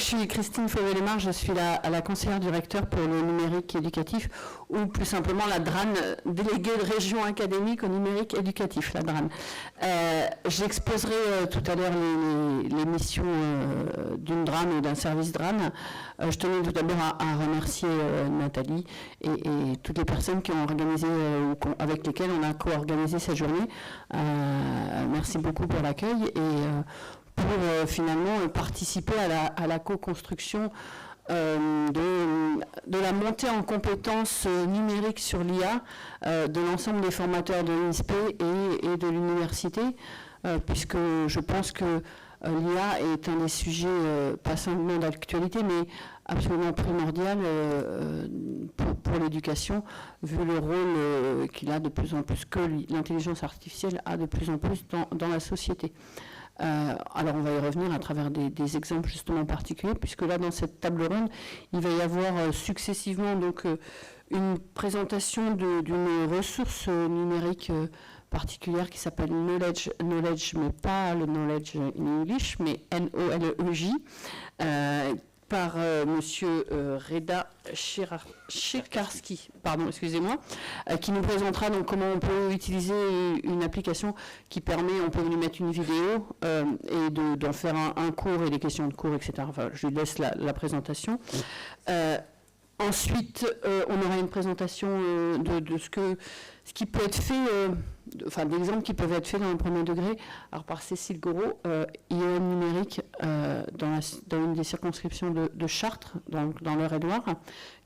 suis Christine Fauvet-Lémar, je suis la conseillère du recteur pour le numérique éducatif, ou plus simplement la DRAN, déléguée de région académique au numérique éducatif, la DRAN. J'exposerai tout à l'heure les missions d'une DRAN ou d'un service DRAN. Je tenais tout d'abord à remercier Nathalie et toutes les personnes qui ont organisé, avec lesquelles on a co-organisé cette journée. Merci beaucoup pour l'accueil et pour finalement participer à la co-construction de la montée en compétences numériques sur l'IA de l'ensemble des formateurs de l'INSPE et de l'université, puisque je pense que l'IA est un des sujets pas seulement d'actualité, mais absolument primordial pour l'éducation, vu le rôle qu'il a de plus en plus, que l'intelligence artificielle a de plus en plus dans la société. Alors on va y revenir à travers des exemples justement particuliers, puisque là dans cette table ronde, il va y avoir successivement donc une présentation d'une ressource numérique particulière qui s'appelle Knowledge, mais pas le Knowledge in English, mais N-O-L-E-J, par monsieur Reda Shekarski, pardon, excusez-moi, qui nous présentera donc comment on peut utiliser une application qui permet, on peut lui mettre une vidéo et d'en faire un cours et des questions de cours, etc. Enfin, je lui laisse la présentation. Ensuite, on aura une présentation de ce qui peut être fait, enfin d'exemples qui peuvent être faits dans le premier degré, alors par Cécile Gouraud, IEM numérique dans une des circonscriptions de Chartres, dans l'Eure-et-Loir,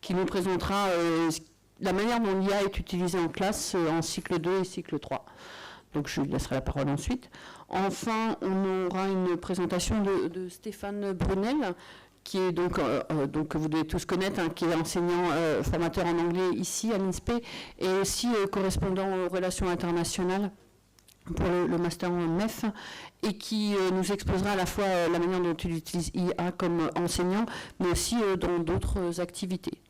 qui nous présentera la manière dont l'IA est utilisée en classe en cycle 2 et cycle 3. Donc je lui laisserai la parole ensuite. Enfin, on aura une présentation de Stéphane Brunel, qui est donc que vous devez tous connaître, hein, qui est enseignant formateur en anglais ici à l'INSPE et aussi correspondant aux relations internationales pour le master en MEF, et qui nous exposera à la fois la manière dont il utilise IA comme enseignant, mais aussi dans d'autres activités.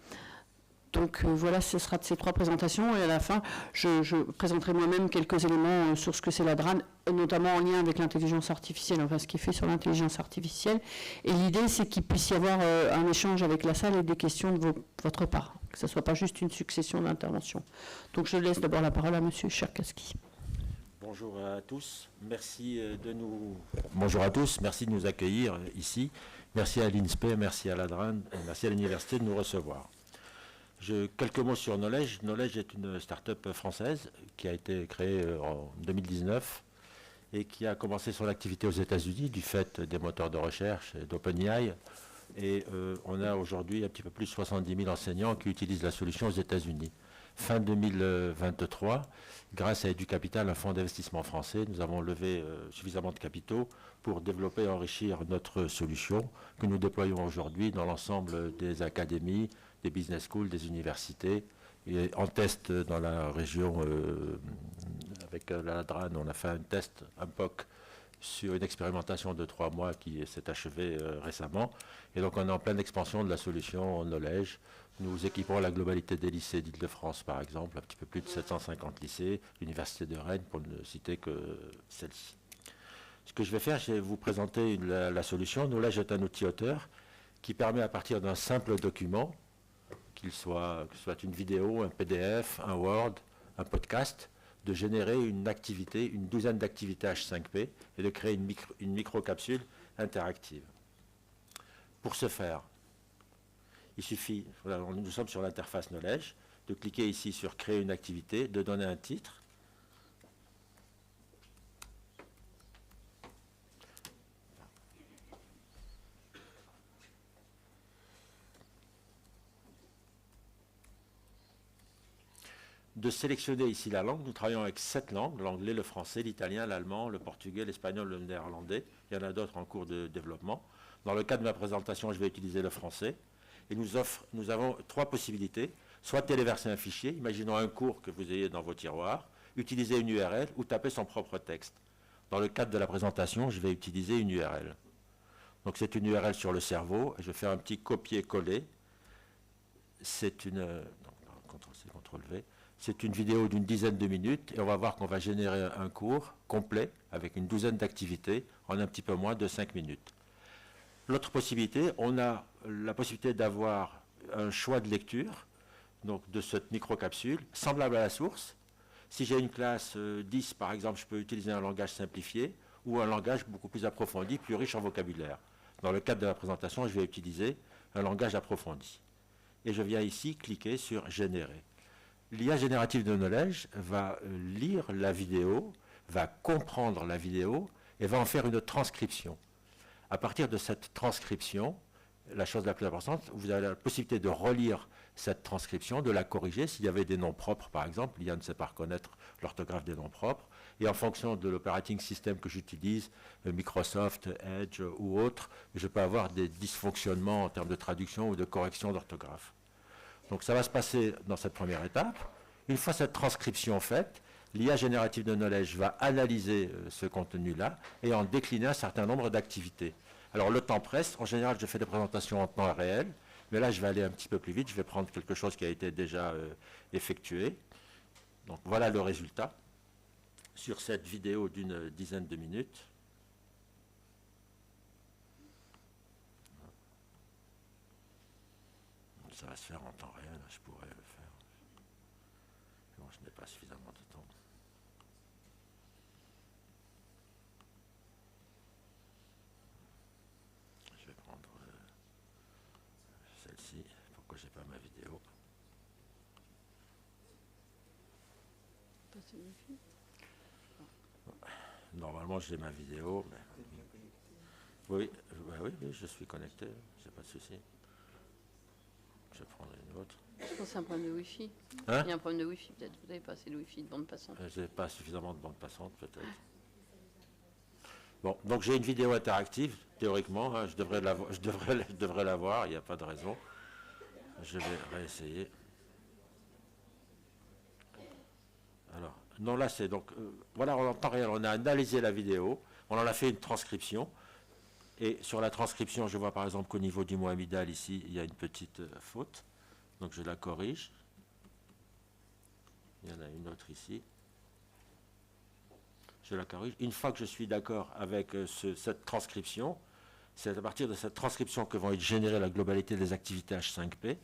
Donc voilà, ce sera de ces trois présentations, et à la fin, je présenterai moi-même quelques éléments sur ce que c'est la DRAN, notamment en lien avec l'intelligence artificielle, enfin ce qui est fait sur l'intelligence artificielle. Et l'idée, c'est qu'il puisse y avoir un échange avec la salle et des questions de votre part, que ce ne soit pas juste une succession d'interventions. Donc je laisse d'abord la parole à M. Cherkaski. Bonjour à tous, Bonjour à tous, merci de nous accueillir ici. Merci à l'INSPE, merci à la DRAN, merci à l'université de nous recevoir. Quelques mots sur Knowledge. Knowledge est une start-up française qui a été créée en 2019 et qui a commencé son activité aux États-Unis du fait des moteurs de recherche d'OpenAI. Et on a aujourd'hui un petit peu plus de 70 000 enseignants qui utilisent la solution aux États-Unis. Fin 2023, grâce à EduCapital, un fonds d'investissement français, nous avons levé suffisamment de capitaux pour développer et enrichir notre solution que nous déployons aujourd'hui dans l'ensemble des académies, des business schools, des universités, et en test dans la région avec la DRAN. On a fait un test, un POC, sur une expérimentation de 3 mois qui s'est achevée récemment. Et donc on est en pleine expansion de la solution Knowledge. Nous équipons la globalité des lycées d'Île-de-France, par exemple, un petit peu plus de 750 lycées, l'Université de Rennes, pour ne citer que celle-ci. Ce que je vais faire, je vais vous présenter la solution. Knowledge est un outil auteur qui permet à partir d'un simple document, que ce soit une vidéo, un PDF, un Word, un podcast, de générer une activité, une douzaine d'activités H5P et de créer une micro-capsule interactive. Pour ce faire, il suffit, voilà, nous sommes sur l'interface Knowledge, de cliquer ici sur Créer une activité, de donner un titre. De sélectionner ici la langue. Nous travaillons avec 7 langues, l'anglais, le français, l'italien, l'allemand, le portugais, l'espagnol, le néerlandais. Il y en a d'autres en cours de développement. Dans le cas de ma présentation, je vais utiliser le français. Et nous avons 3 possibilités. Soit téléverser un fichier, imaginons un cours que vous ayez dans vos tiroirs, utiliser une URL ou taper son propre texte. Dans le cadre de la présentation, je vais utiliser une URL. Donc c'est une URL sur le cerveau. Je vais faire un petit copier-coller. C'est une... CTRL-C, CTRL-V. C'est une vidéo d'une dizaine de minutes et on va voir qu'on va générer un cours complet avec une douzaine d'activités en un petit peu moins de 5 minutes. L'autre possibilité, on a la possibilité d'avoir un choix de lecture, donc de cette microcapsule, semblable à la source. Si j'ai une classe 10, par exemple, je peux utiliser un langage simplifié ou un langage beaucoup plus approfondi, plus riche en vocabulaire. Dans le cadre de la présentation, je vais utiliser un langage approfondi. Et je viens ici cliquer sur « Générer ». L'IA générative de Knowledge va lire la vidéo, va comprendre la vidéo et va en faire une transcription. À partir de cette transcription, la chose la plus importante, vous avez la possibilité de relire cette transcription, de la corriger. S'il y avait des noms propres, par exemple, l'IA ne sait pas reconnaître l'orthographe des noms propres. Et en fonction de l'operating system que j'utilise, Microsoft, Edge ou autre, je peux avoir des dysfonctionnements en termes de traduction ou de correction d'orthographe. Donc ça va se passer dans cette première étape. Une fois cette transcription faite, l'IA générative de Knowledge va analyser ce contenu-là et en décliner un certain nombre d'activités. Alors le temps presse, en général je fais des présentations en temps réel, mais là je vais aller un petit peu plus vite, je vais prendre quelque chose qui a été déjà effectué. Donc voilà le résultat sur cette vidéo d'une dizaine de minutes. Ça va se faire en temps réel, je pourrais le faire. Bon, je n'ai pas suffisamment de temps. Je vais prendre celle-ci. Pourquoi j'ai pas ma vidéo? Normalement, j'ai ma vidéo. Mais... Oui, oui, je suis connecté. J'ai pas de souci. Je prendrai une autre. Je pense que c'est un problème de Wi-Fi. Hein? Il y a un problème de Wi-Fi, peut-être. Vous n'avez pas assez de Wi-Fi, de bande passante. J'ai pas suffisamment de bande passante, peut-être. Bon, donc j'ai une vidéo interactive, théoriquement. Hein, je devrais l'avoir, il n'y a pas de raison. Je vais réessayer. Alors, non, là c'est donc... voilà, en temps réel, on a analysé la vidéo, on en a fait une transcription. Et sur la transcription, je vois par exemple qu'au niveau du mot amygdale, ici, il y a une petite faute. Donc je la corrige. Il y en a une autre ici. Je la corrige. Une fois que je suis d'accord avec cette transcription, c'est à partir de cette transcription que vont être générées la globalité des activités H5P.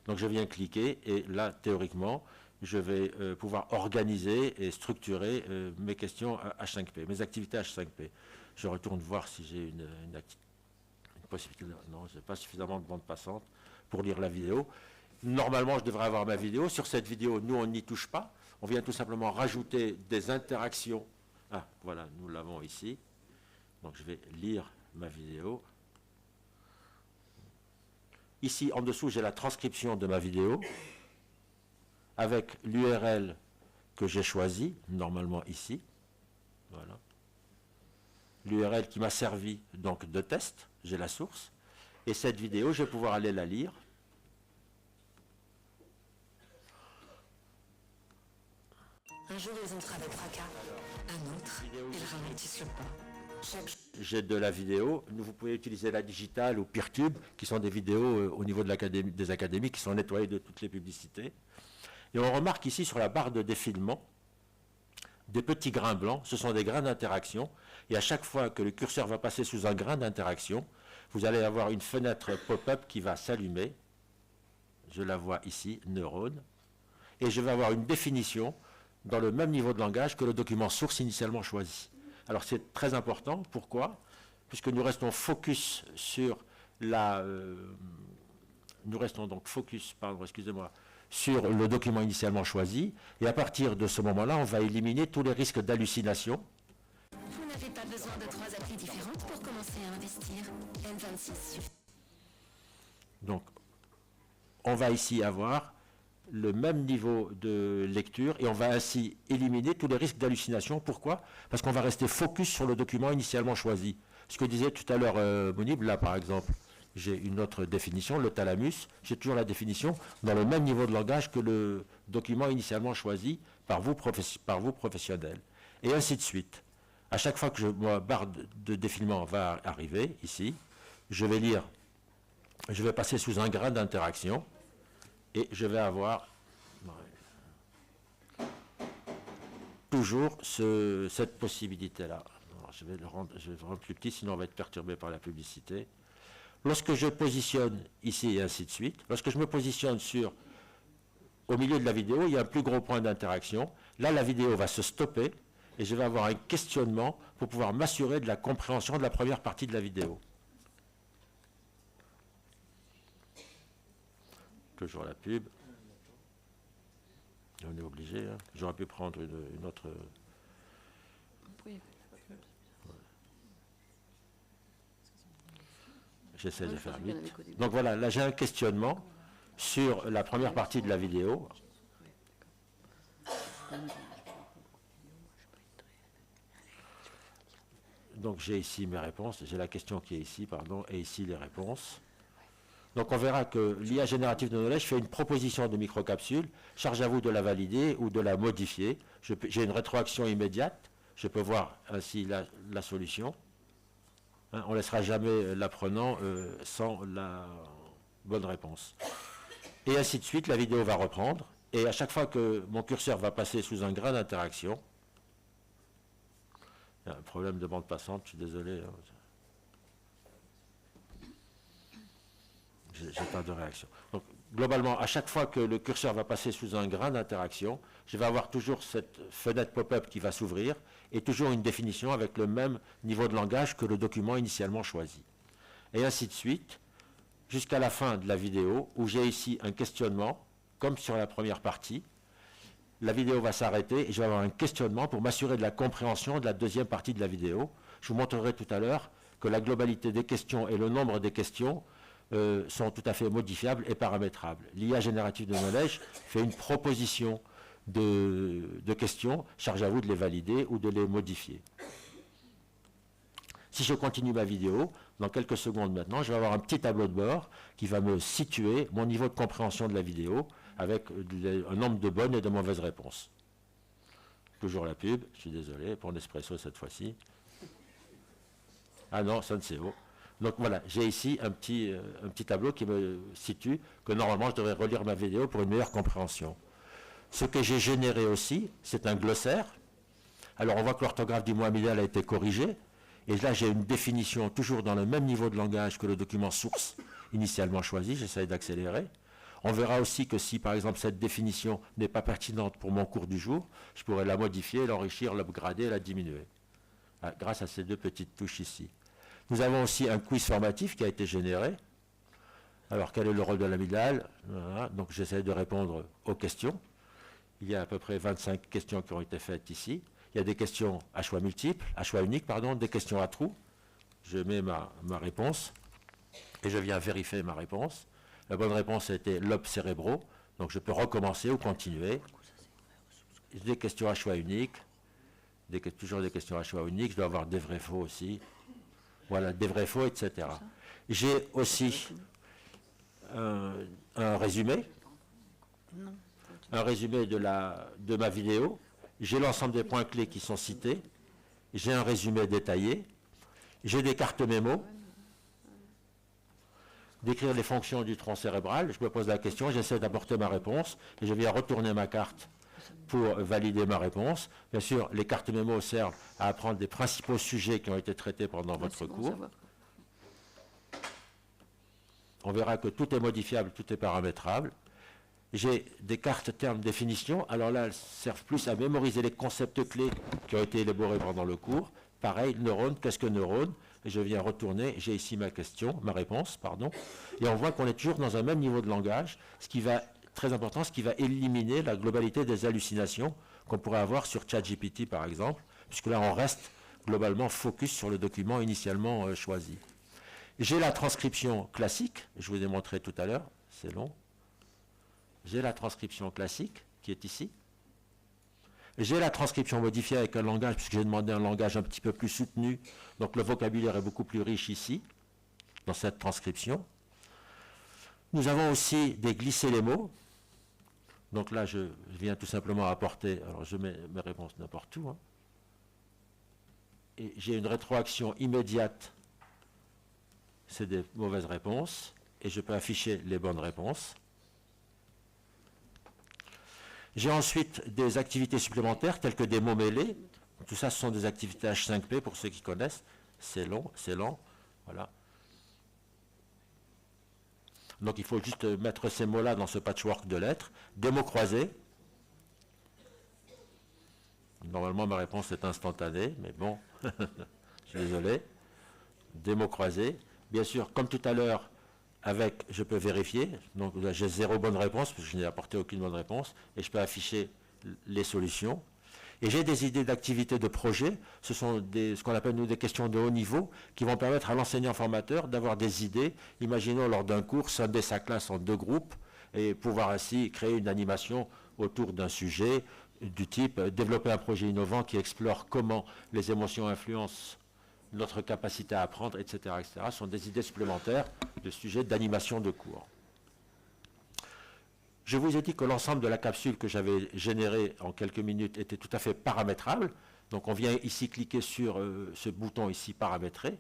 Donc je viens cliquer et là, théoriquement, je vais pouvoir organiser et structurer mes questions H5P, mes activités H5P. Je retourne voir si j'ai une possibilité. Non, je n'ai pas suffisamment de bande passante pour lire la vidéo. Normalement, je devrais avoir ma vidéo. Sur cette vidéo, nous, on n'y touche pas. On vient tout simplement rajouter des interactions. Ah, voilà, nous l'avons ici. Donc, je vais lire ma vidéo. Ici, en dessous, j'ai la transcription de ma vidéo avec l'URL que j'ai choisi, normalement ici. Voilà. L'URL qui m'a servi donc de test, j'ai la source. Et cette vidéo, je vais pouvoir aller la lire. Un jour, ils entrent avec fracas. Un autre, ils ralentissent le pas. J'ai de la vidéo. Vous pouvez utiliser la digitale ou Peertube, qui sont des vidéos au niveau de des académies, qui sont nettoyées de toutes les publicités. Et on remarque ici sur la barre de défilement, des petits grains blancs, ce sont des grains d'interaction. Et à chaque fois que le curseur va passer sous un grain d'interaction, vous allez avoir une fenêtre pop-up qui va s'allumer. Je la vois ici, neurone. Et je vais avoir une définition dans le même niveau de langage que le document source initialement choisi. Alors c'est très important. Pourquoi? Puisque nous restons focus sur sur le document initialement choisi. Et à partir de ce moment-là, on va éliminer tous les risques d'hallucination. Vous n'avez pas besoin de 3 applis différentes pour commencer à investir. N26 suffit. Donc, on va ici avoir le même niveau de lecture et on va ainsi éliminer tous les risques d'hallucination. Pourquoi? Parce qu'on va rester focus sur le document initialement choisi. Ce que disait tout à l'heure Mounib, là par exemple, j'ai une autre définition, le thalamus, j'ai toujours la définition dans le même niveau de langage que le document initialement choisi par vous professionnels. Et ainsi de suite. À chaque fois que ma barre de défilement va arriver, ici, je vais lire, je vais passer sous un grain d'interaction et je vais avoir toujours cette possibilité-là. Je vais le rendre plus petit, sinon on va être perturbé par la publicité. Lorsque je positionne ici et ainsi de suite, lorsque je me positionne au milieu de la vidéo, il y a un plus gros point d'interaction. Là, la vidéo va se stopper et je vais avoir un questionnement pour pouvoir m'assurer de la compréhension de la première partie de la vidéo. Toujours la pub. On est obligé. Hein. J'aurais pu prendre une autre... J'essaie de faire vite. Donc voilà, là j'ai un questionnement sur la première partie de la vidéo. Donc j'ai ici mes réponses, j'ai la question qui est ici, pardon, et ici les réponses. Donc on verra que l'IA générative de knowledge fait une proposition de microcapsule, charge à vous de la valider ou de la modifier. J'ai une rétroaction immédiate, je peux voir ainsi la solution. Hein, on ne laissera jamais l'apprenant sans la bonne réponse. Et ainsi de suite, la vidéo va reprendre. Et à chaque fois que mon curseur va passer sous un grain d'interaction, il y a un problème de bande passante, je suis désolé. Hein. J'ai pas de réaction. Donc, globalement, à chaque fois que le curseur va passer sous un grain d'interaction, je vais avoir toujours cette fenêtre pop-up qui va s'ouvrir et toujours une définition avec le même niveau de langage que le document initialement choisi. Et ainsi de suite, jusqu'à la fin de la vidéo, où j'ai ici un questionnement, comme sur la première partie. La vidéo va s'arrêter et je vais avoir un questionnement pour m'assurer de la compréhension de la deuxième partie de la vidéo. Je vous montrerai tout à l'heure que la globalité des questions et le nombre des questions sont tout à fait modifiables et paramétrables. L'IA générative de knowledge fait une proposition de questions, charge à vous de les valider ou de les modifier. Si je continue ma vidéo, dans quelques secondes maintenant, je vais avoir un petit tableau de bord qui va me situer mon niveau de compréhension de la vidéo avec un nombre de bonnes et de mauvaises réponses. Toujours la pub, je suis désolé, pour Nespresso cette fois-ci. Ah non, Senseo. Donc voilà, j'ai ici un petit tableau qui me situe que normalement je devrais relire ma vidéo pour une meilleure compréhension. Ce que j'ai généré aussi, c'est un glossaire. Alors on voit que l'orthographe du mot amygdale a été corrigée. Et là j'ai une définition toujours dans le même niveau de langage que le document source initialement choisi. J'essaie d'accélérer. On verra aussi que si par exemple cette définition n'est pas pertinente pour mon cours du jour, je pourrais la modifier, l'enrichir, l'upgrader, la diminuer. Grâce à ces deux petites touches ici. Nous avons aussi un quiz formatif qui a été généré. Alors, quel est le rôle de l'amygdale? Voilà. Donc, j'essaie de répondre aux questions. Il y a à peu près 25 questions qui ont été faites ici. Il y a des questions à choix multiples, à choix unique, pardon, des questions à trous. Je mets ma réponse et je viens vérifier ma réponse. La bonne réponse était lobes cérébraux. Donc, je peux recommencer ou continuer. Des questions à choix unique. Toujours des questions à choix unique. Je dois avoir des vrais-faux aussi. Voilà, des vrais-faux, etc. J'ai aussi un résumé. Un résumé de ma vidéo. J'ai l'ensemble des points clés qui sont cités. J'ai un résumé détaillé. J'ai des cartes mémo. Décrire les fonctions du tronc cérébral. Je me pose la question, j'essaie d'apporter ma réponse et je viens retourner ma carte pour valider ma réponse. Bien sûr, les cartes mémo servent à apprendre des principaux sujets qui ont été traités pendant votre cours. On verra que tout est modifiable, tout est paramétrable. J'ai des cartes termes définition. Alors là, elles servent plus à mémoriser les concepts clés qui ont été élaborés pendant le cours. Pareil, neurone, qu'est-ce que neurone? Et je viens retourner, j'ai ici ma réponse, pardon. Et on voit qu'on est toujours dans un même niveau de langage, ce qui va très important, ce qui va éliminer la globalité des hallucinations qu'on pourrait avoir sur ChatGPT par exemple, puisque là on reste globalement focus sur le document initialement choisi. J'ai la transcription classique, je vous ai montré tout à l'heure, c'est long. J'ai la transcription classique qui est ici. J'ai la transcription modifiée avec un langage, puisque j'ai demandé un langage un petit peu plus soutenu, donc le vocabulaire est beaucoup plus riche ici, dans cette transcription. Nous avons aussi des glisser les mots. Donc là, je viens tout simplement apporter, alors je mets mes réponses n'importe où, hein. Et j'ai une rétroaction immédiate, c'est des mauvaises réponses, et je peux afficher les bonnes réponses. J'ai ensuite des activités supplémentaires, telles que des mots mêlés. Tout ça, ce sont des activités H5P, pour ceux qui connaissent. C'est long, c'est lent, voilà. Donc il faut juste mettre ces mots-là dans ce patchwork de lettres. Des mots croisés. Normalement, ma réponse est instantanée, mais bon, je suis désolé. Des mots croisés. Bien sûr, comme tout à l'heure, avec, je peux vérifier. Donc là, j'ai 0 bonne réponse, parce que je n'ai apporté aucune bonne réponse, et je peux afficher les solutions. Et j'ai des idées d'activités de projet. Ce sont ce qu'on appelle, nous, des questions de haut niveau, qui vont permettre à l'enseignant formateur d'avoir des idées. Imaginons, lors d'un cours, scinder sa classe en 2 groupes, et pouvoir ainsi créer une animation autour d'un sujet, du type développer un projet innovant qui explore comment les émotions influencent notre capacité à apprendre, etc., etc. Ce sont des idées supplémentaires de sujets d'animation de cours. Je vous ai dit que l'ensemble de la capsule que j'avais générée en quelques minutes était tout à fait paramétrable. Donc on vient ici cliquer sur ce bouton ici paramétrer.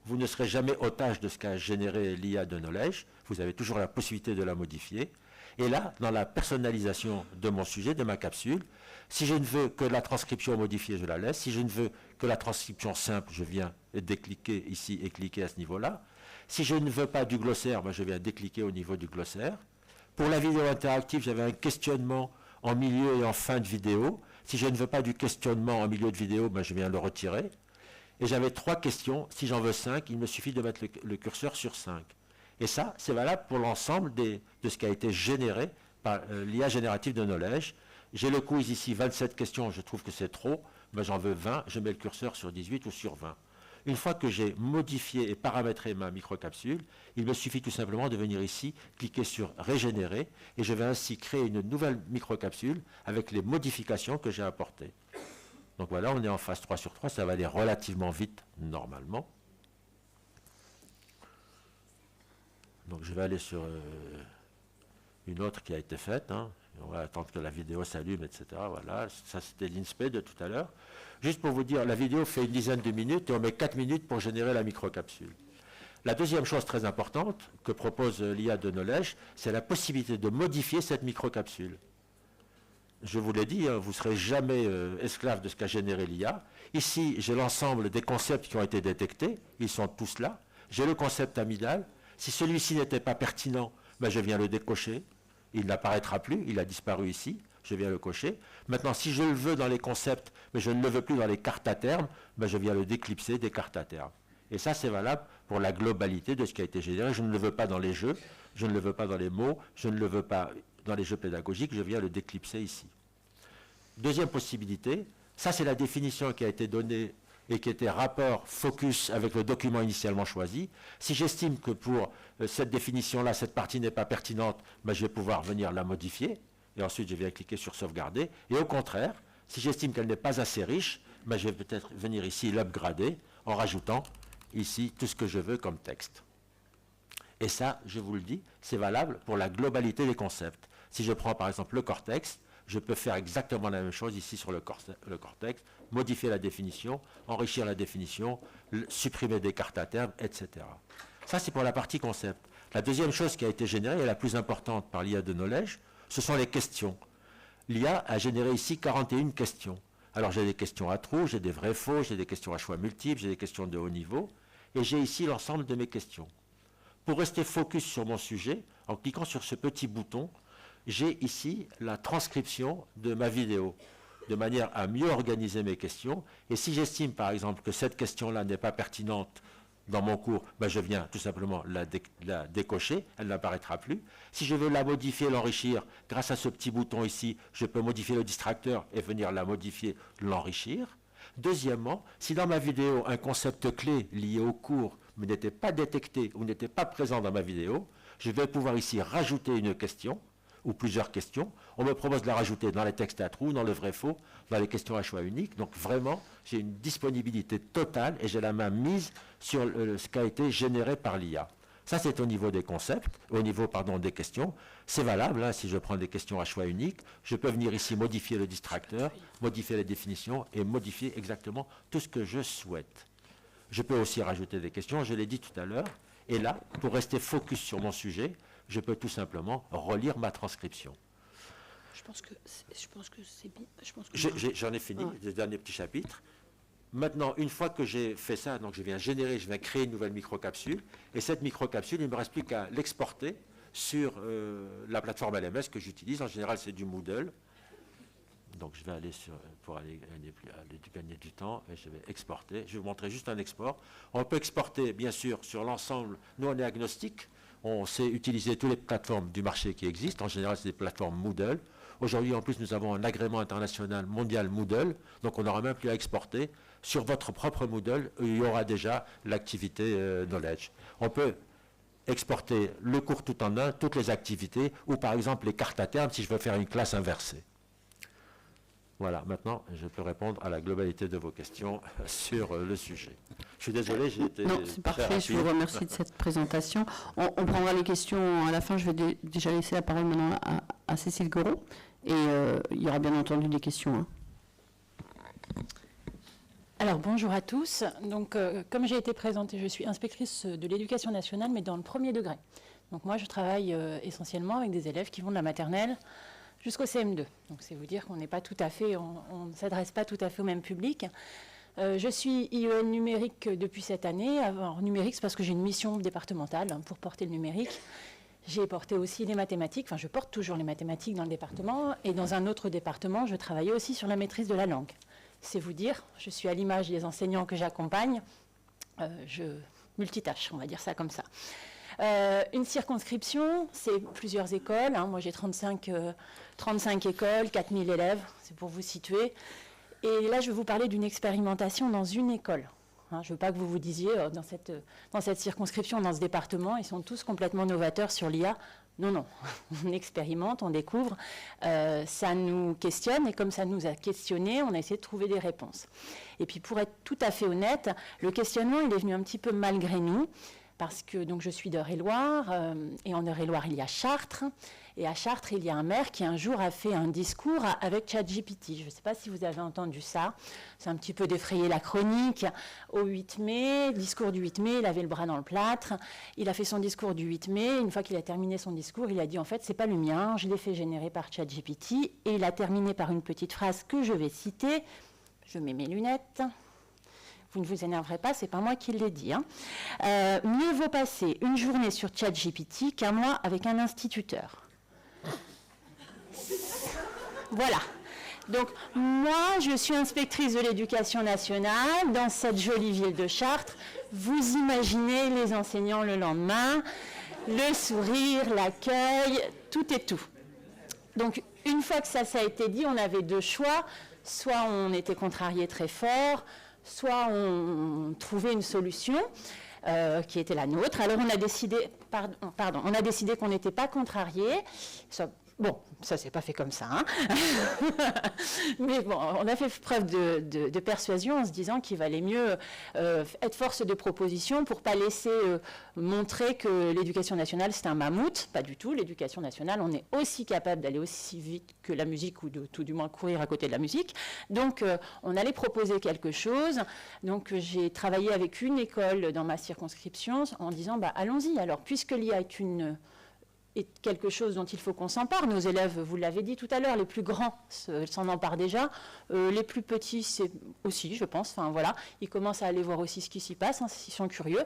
Vous ne serez jamais otage de ce qu'a généré l'IA de Knowledge. Vous avez toujours la possibilité de la modifier. Et là, dans la personnalisation de mon sujet, de ma capsule, si je ne veux que la transcription modifiée, je la laisse. Si je ne veux que la transcription simple, je viens décliquer ici et cliquer à ce niveau-là. Si je ne veux pas du glossaire, je viens décliquer au niveau du glossaire. Pour la vidéo interactive, j'avais un questionnement en milieu et en fin de vidéo. Si je ne veux pas du questionnement en milieu de vidéo, je viens le retirer. Et j'avais 3 questions. Si j'en veux 5, il me suffit de mettre le curseur sur 5. Et ça, c'est valable pour l'ensemble de ce qui a été généré par l'IA générative de Knowledge. J'ai le quiz ici, 27 questions, je trouve que c'est trop. J'en veux 20, je mets le curseur sur 18 ou sur 20. Une fois que j'ai modifié et paramétré ma microcapsule, il me suffit tout simplement de venir ici, cliquer sur Régénérer, et je vais ainsi créer une nouvelle microcapsule avec les modifications que j'ai apportées. Donc voilà, on est en phase 3 sur 3, ça va aller relativement vite normalement. Donc je vais aller sur une autre qui a été faite. On va attendre que la vidéo s'allume, etc. Voilà, ça c'était l'INSPE de tout à l'heure. Juste pour vous dire, la vidéo fait une dizaine de minutes et on met 4 minutes pour générer la microcapsule. La deuxième chose très importante que propose l'IA de Knowledge, c'est la possibilité de modifier cette microcapsule. Je vous l'ai dit, vous ne serez jamais esclave de ce qu'a généré l'IA. Ici, j'ai l'ensemble des concepts qui ont été détectés. Ils sont tous là. J'ai le concept amygdale. Si celui-ci n'était pas pertinent, je viens le décocher. Il n'apparaîtra plus, il a disparu ici. Je viens le cocher. Maintenant, si je le veux dans les concepts, mais je ne le veux plus dans les cartes à terme, je viens le déclipser des cartes à terme. Et ça, c'est valable pour la globalité de ce qui a été généré. Je ne le veux pas dans les jeux, je ne le veux pas dans les mots, je ne le veux pas dans les jeux pédagogiques, je viens le déclipser ici. Deuxième possibilité, ça c'est la définition qui a été donnée et qui était rapport focus avec le document initialement choisi. Si j'estime que pour cette définition-là, cette partie n'est pas pertinente, je vais pouvoir venir la modifier. Et ensuite, je viens cliquer sur sauvegarder. Et au contraire, si j'estime qu'elle n'est pas assez riche, je vais peut-être venir ici l'upgrader en rajoutant ici tout ce que je veux comme texte. Et ça, je vous le dis, c'est valable pour la globalité des concepts. Si je prends par exemple le cortex, je peux faire exactement la même chose ici sur le cortex, modifier la définition, enrichir la définition, supprimer des cartes à terme, etc. Ça, c'est pour la partie concept. La deuxième chose qui a été générée, et la plus importante par l'IA de Knowledge, ce sont les questions. L'IA a généré ici 41 questions. Alors j'ai des questions à trous, j'ai des vrais-faux, j'ai des questions à choix multiples, j'ai des questions de haut niveau, et j'ai ici l'ensemble de mes questions. Pour rester focus sur mon sujet, en cliquant sur ce petit bouton, j'ai ici la transcription de ma vidéo, de manière à mieux organiser mes questions. Et si j'estime par exemple que cette question-là n'est pas pertinente dans mon cours, je viens tout simplement la décocher, elle n'apparaîtra plus. Si je veux la modifier, l'enrichir, grâce à ce petit bouton ici, je peux modifier le distracteur et venir la modifier, l'enrichir. Deuxièmement, si dans ma vidéo, un concept clé lié au cours n'était pas détecté ou n'était pas présent dans ma vidéo, je vais pouvoir ici rajouter une question ou plusieurs questions. On me propose de la rajouter dans les textes à trous, dans le vrai-faux, dans les questions à choix unique. Donc vraiment, j'ai une disponibilité totale et j'ai la main mise sur ce qui a été généré par l'IA. Ça, c'est au niveau des concepts, au niveau des questions. C'est valable, si je prends des questions à choix unique, je peux venir ici modifier le distracteur, modifier les définitions et modifier exactement tout ce que je souhaite. Je peux aussi rajouter des questions, je l'ai dit tout à l'heure. Et là, pour rester focus sur mon sujet, je peux tout simplement relire ma transcription. Je pense que c'est bien. J'en ai fini, le dernier petit chapitre. Maintenant, une fois que j'ai fait ça, donc je viens créer une nouvelle microcapsule. Et cette microcapsule, il ne me reste plus qu'à l'exporter sur la plateforme LMS que j'utilise. En général, c'est du Moodle. Donc je vais aller pour aller gagner du temps, et je vais exporter. Je vais vous montrer juste un export. On peut exporter, bien sûr, sur l'ensemble. Nous, on est agnostique. On sait utiliser toutes les plateformes du marché qui existent. En général, c'est des plateformes Moodle. Aujourd'hui, en plus, nous avons un agrément international mondial Moodle. Donc, on n'aura même plus à exporter. Sur votre propre Moodle, il y aura déjà l'activité Knowledge. On peut exporter le cours tout en un, toutes les activités, ou par exemple les cartes à terme, si je veux faire une classe inversée. Voilà, maintenant, je peux répondre à la globalité de vos questions sur le sujet. Je suis désolé, j'ai été... Non, c'est parfait, je vous remercie de cette présentation. On prendra les questions à la fin. Je vais déjà laisser la parole maintenant à Cécile Goron. Et il y aura bien entendu des questions. Hein. Alors, bonjour à tous. Donc, comme j'ai été présentée, je suis inspectrice de l'éducation nationale, mais dans le premier degré. Donc, moi, je travaille essentiellement avec des élèves qui vont de la maternelle jusqu'au CM2. Donc, c'est vous dire qu'on n'est pas tout à fait, on ne s'adresse pas tout à fait au même public. Je suis IEN numérique depuis cette année. Alors, numérique, c'est parce que j'ai une mission départementale pour porter le numérique. J'ai porté aussi les mathématiques, enfin je porte toujours les mathématiques dans le département, et dans un autre département, je travaillais aussi sur la maîtrise de la langue. C'est vous dire, je suis à l'image des enseignants que j'accompagne, je multitâche, on va dire ça comme ça. Une circonscription, c'est plusieurs écoles. Hein. Moi, j'ai 35 écoles, 4000 élèves, c'est pour vous situer. Et là, je vais vous parler d'une expérimentation dans une école. Hein, je ne veux pas que vous vous disiez, dans cette circonscription, dans ce département, ils sont tous complètement novateurs sur l'IA. Non, non, on expérimente, on découvre, ça nous questionne, et comme ça nous a questionné, on a essayé de trouver des réponses. Et puis, pour être tout à fait honnête, le questionnement, il est venu un petit peu malgré nous, parce que donc, je suis d'Eure-et-Loire, et en Eure-et-Loire, il y a Chartres, et à Chartres, il y a un maire qui un jour a fait un discours avec ChatGPT. Je ne sais pas si vous avez entendu ça, c'est un petit peu défrayé la chronique. Au 8 mai, discours du 8 mai, il avait le bras dans le plâtre, il a fait son discours du 8 mai, une fois qu'il a terminé son discours, il a dit en fait, c'est pas le mien, je l'ai fait générer par ChatGPT, et il a terminé par une petite phrase que je vais citer, je mets mes lunettes. Vous ne vous énerverez pas, c'est pas moi qui l'ai dit. Hein. Mieux vaut passer une journée sur ChatGPT qu'un mois avec un instituteur. Voilà. Donc, moi, je suis inspectrice de l'éducation nationale dans cette jolie ville de Chartres. Vous imaginez les enseignants le lendemain, le sourire, l'accueil, tout et tout. Donc, une fois que ça a été dit, on avait deux choix. Soit on était contrarié très fort, soit on trouvait une solution qui était la nôtre. Alors on a décidé, on a décidé qu'on n'était pas contrarié. Bon, ça s'est pas fait comme ça, hein. Mais bon, on a fait preuve de persuasion en se disant qu'il valait mieux être force de proposition pour pas laisser montrer que l'éducation nationale c'est un mammouth. Pas du tout. L'éducation nationale, on est aussi capable d'aller aussi vite que la musique ou de tout du moins courir à côté de la musique. Donc, on allait proposer quelque chose. Donc, j'ai travaillé avec une école dans ma circonscription en disant, bah, allons-y. Alors, puisque l'IA est quelque chose dont il faut qu'on s'empare. Nos élèves, vous l'avez dit tout à l'heure, les plus grands s'en emparent déjà. Les plus petits, c'est aussi, je pense. Enfin, voilà, ils commencent à aller voir aussi ce qui s'y passe, hein, s'ils sont curieux.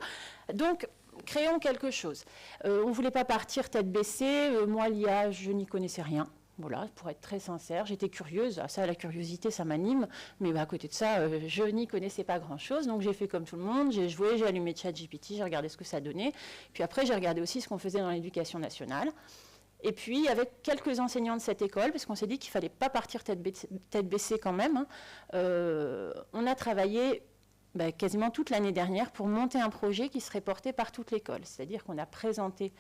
Donc, créons quelque chose. On ne voulait pas partir tête baissée. Moi, l'IA, je n'y connaissais rien. Voilà, pour être très sincère, j'étais curieuse. Ça, la curiosité, ça m'anime. Mais bah, à côté de ça, je n'y connaissais pas grand-chose. Donc, j'ai fait comme tout le monde. J'ai joué, j'ai allumé ChatGPT, j'ai regardé ce que ça donnait. Puis après, j'ai regardé aussi ce qu'on faisait dans l'éducation nationale. Et puis, avec quelques enseignants de cette école, parce qu'on s'est dit qu'il ne fallait pas partir tête baissée quand même, hein, on a travaillé quasiment toute l'année dernière pour monter un projet qui serait porté par toute l'école. C'est-à-dire qu'on a présenté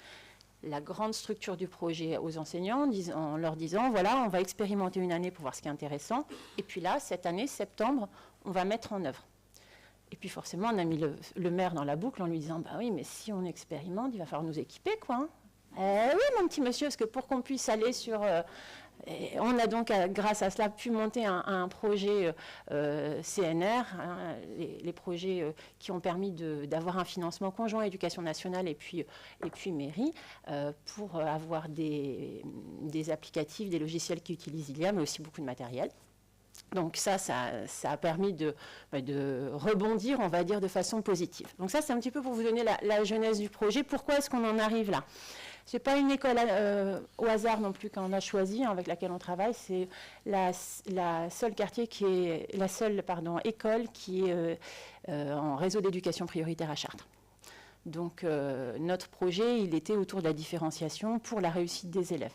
la grande structure du projet aux enseignants en leur disant, voilà, on va expérimenter une année pour voir ce qui est intéressant. Et puis là, cette année, septembre, on va mettre en œuvre. Et puis forcément, on a mis le maire dans la boucle en lui disant, bah oui, mais si on expérimente, il va falloir nous équiper, quoi. Hein. Oui, mon petit monsieur, parce que pour qu'on puisse aller sur... on a donc, grâce à cela, pu monter un projet CNR, hein, les projets qui ont permis d'avoir un financement conjoint éducation nationale et puis mairie, pour avoir des applicatifs, des logiciels qui utilisent l'IA, mais aussi beaucoup de matériel. Donc ça a permis de rebondir, on va dire, de façon positive. Donc ça, c'est un petit peu pour vous donner la genèse du projet. Pourquoi est-ce qu'on en arrive là ? Ce n'est pas une école au hasard non plus qu'on a choisi, avec laquelle on travaille. C'est la seule école qui est en réseau d'éducation prioritaire à Chartres. Donc notre projet, il était autour de la différenciation pour la réussite des élèves.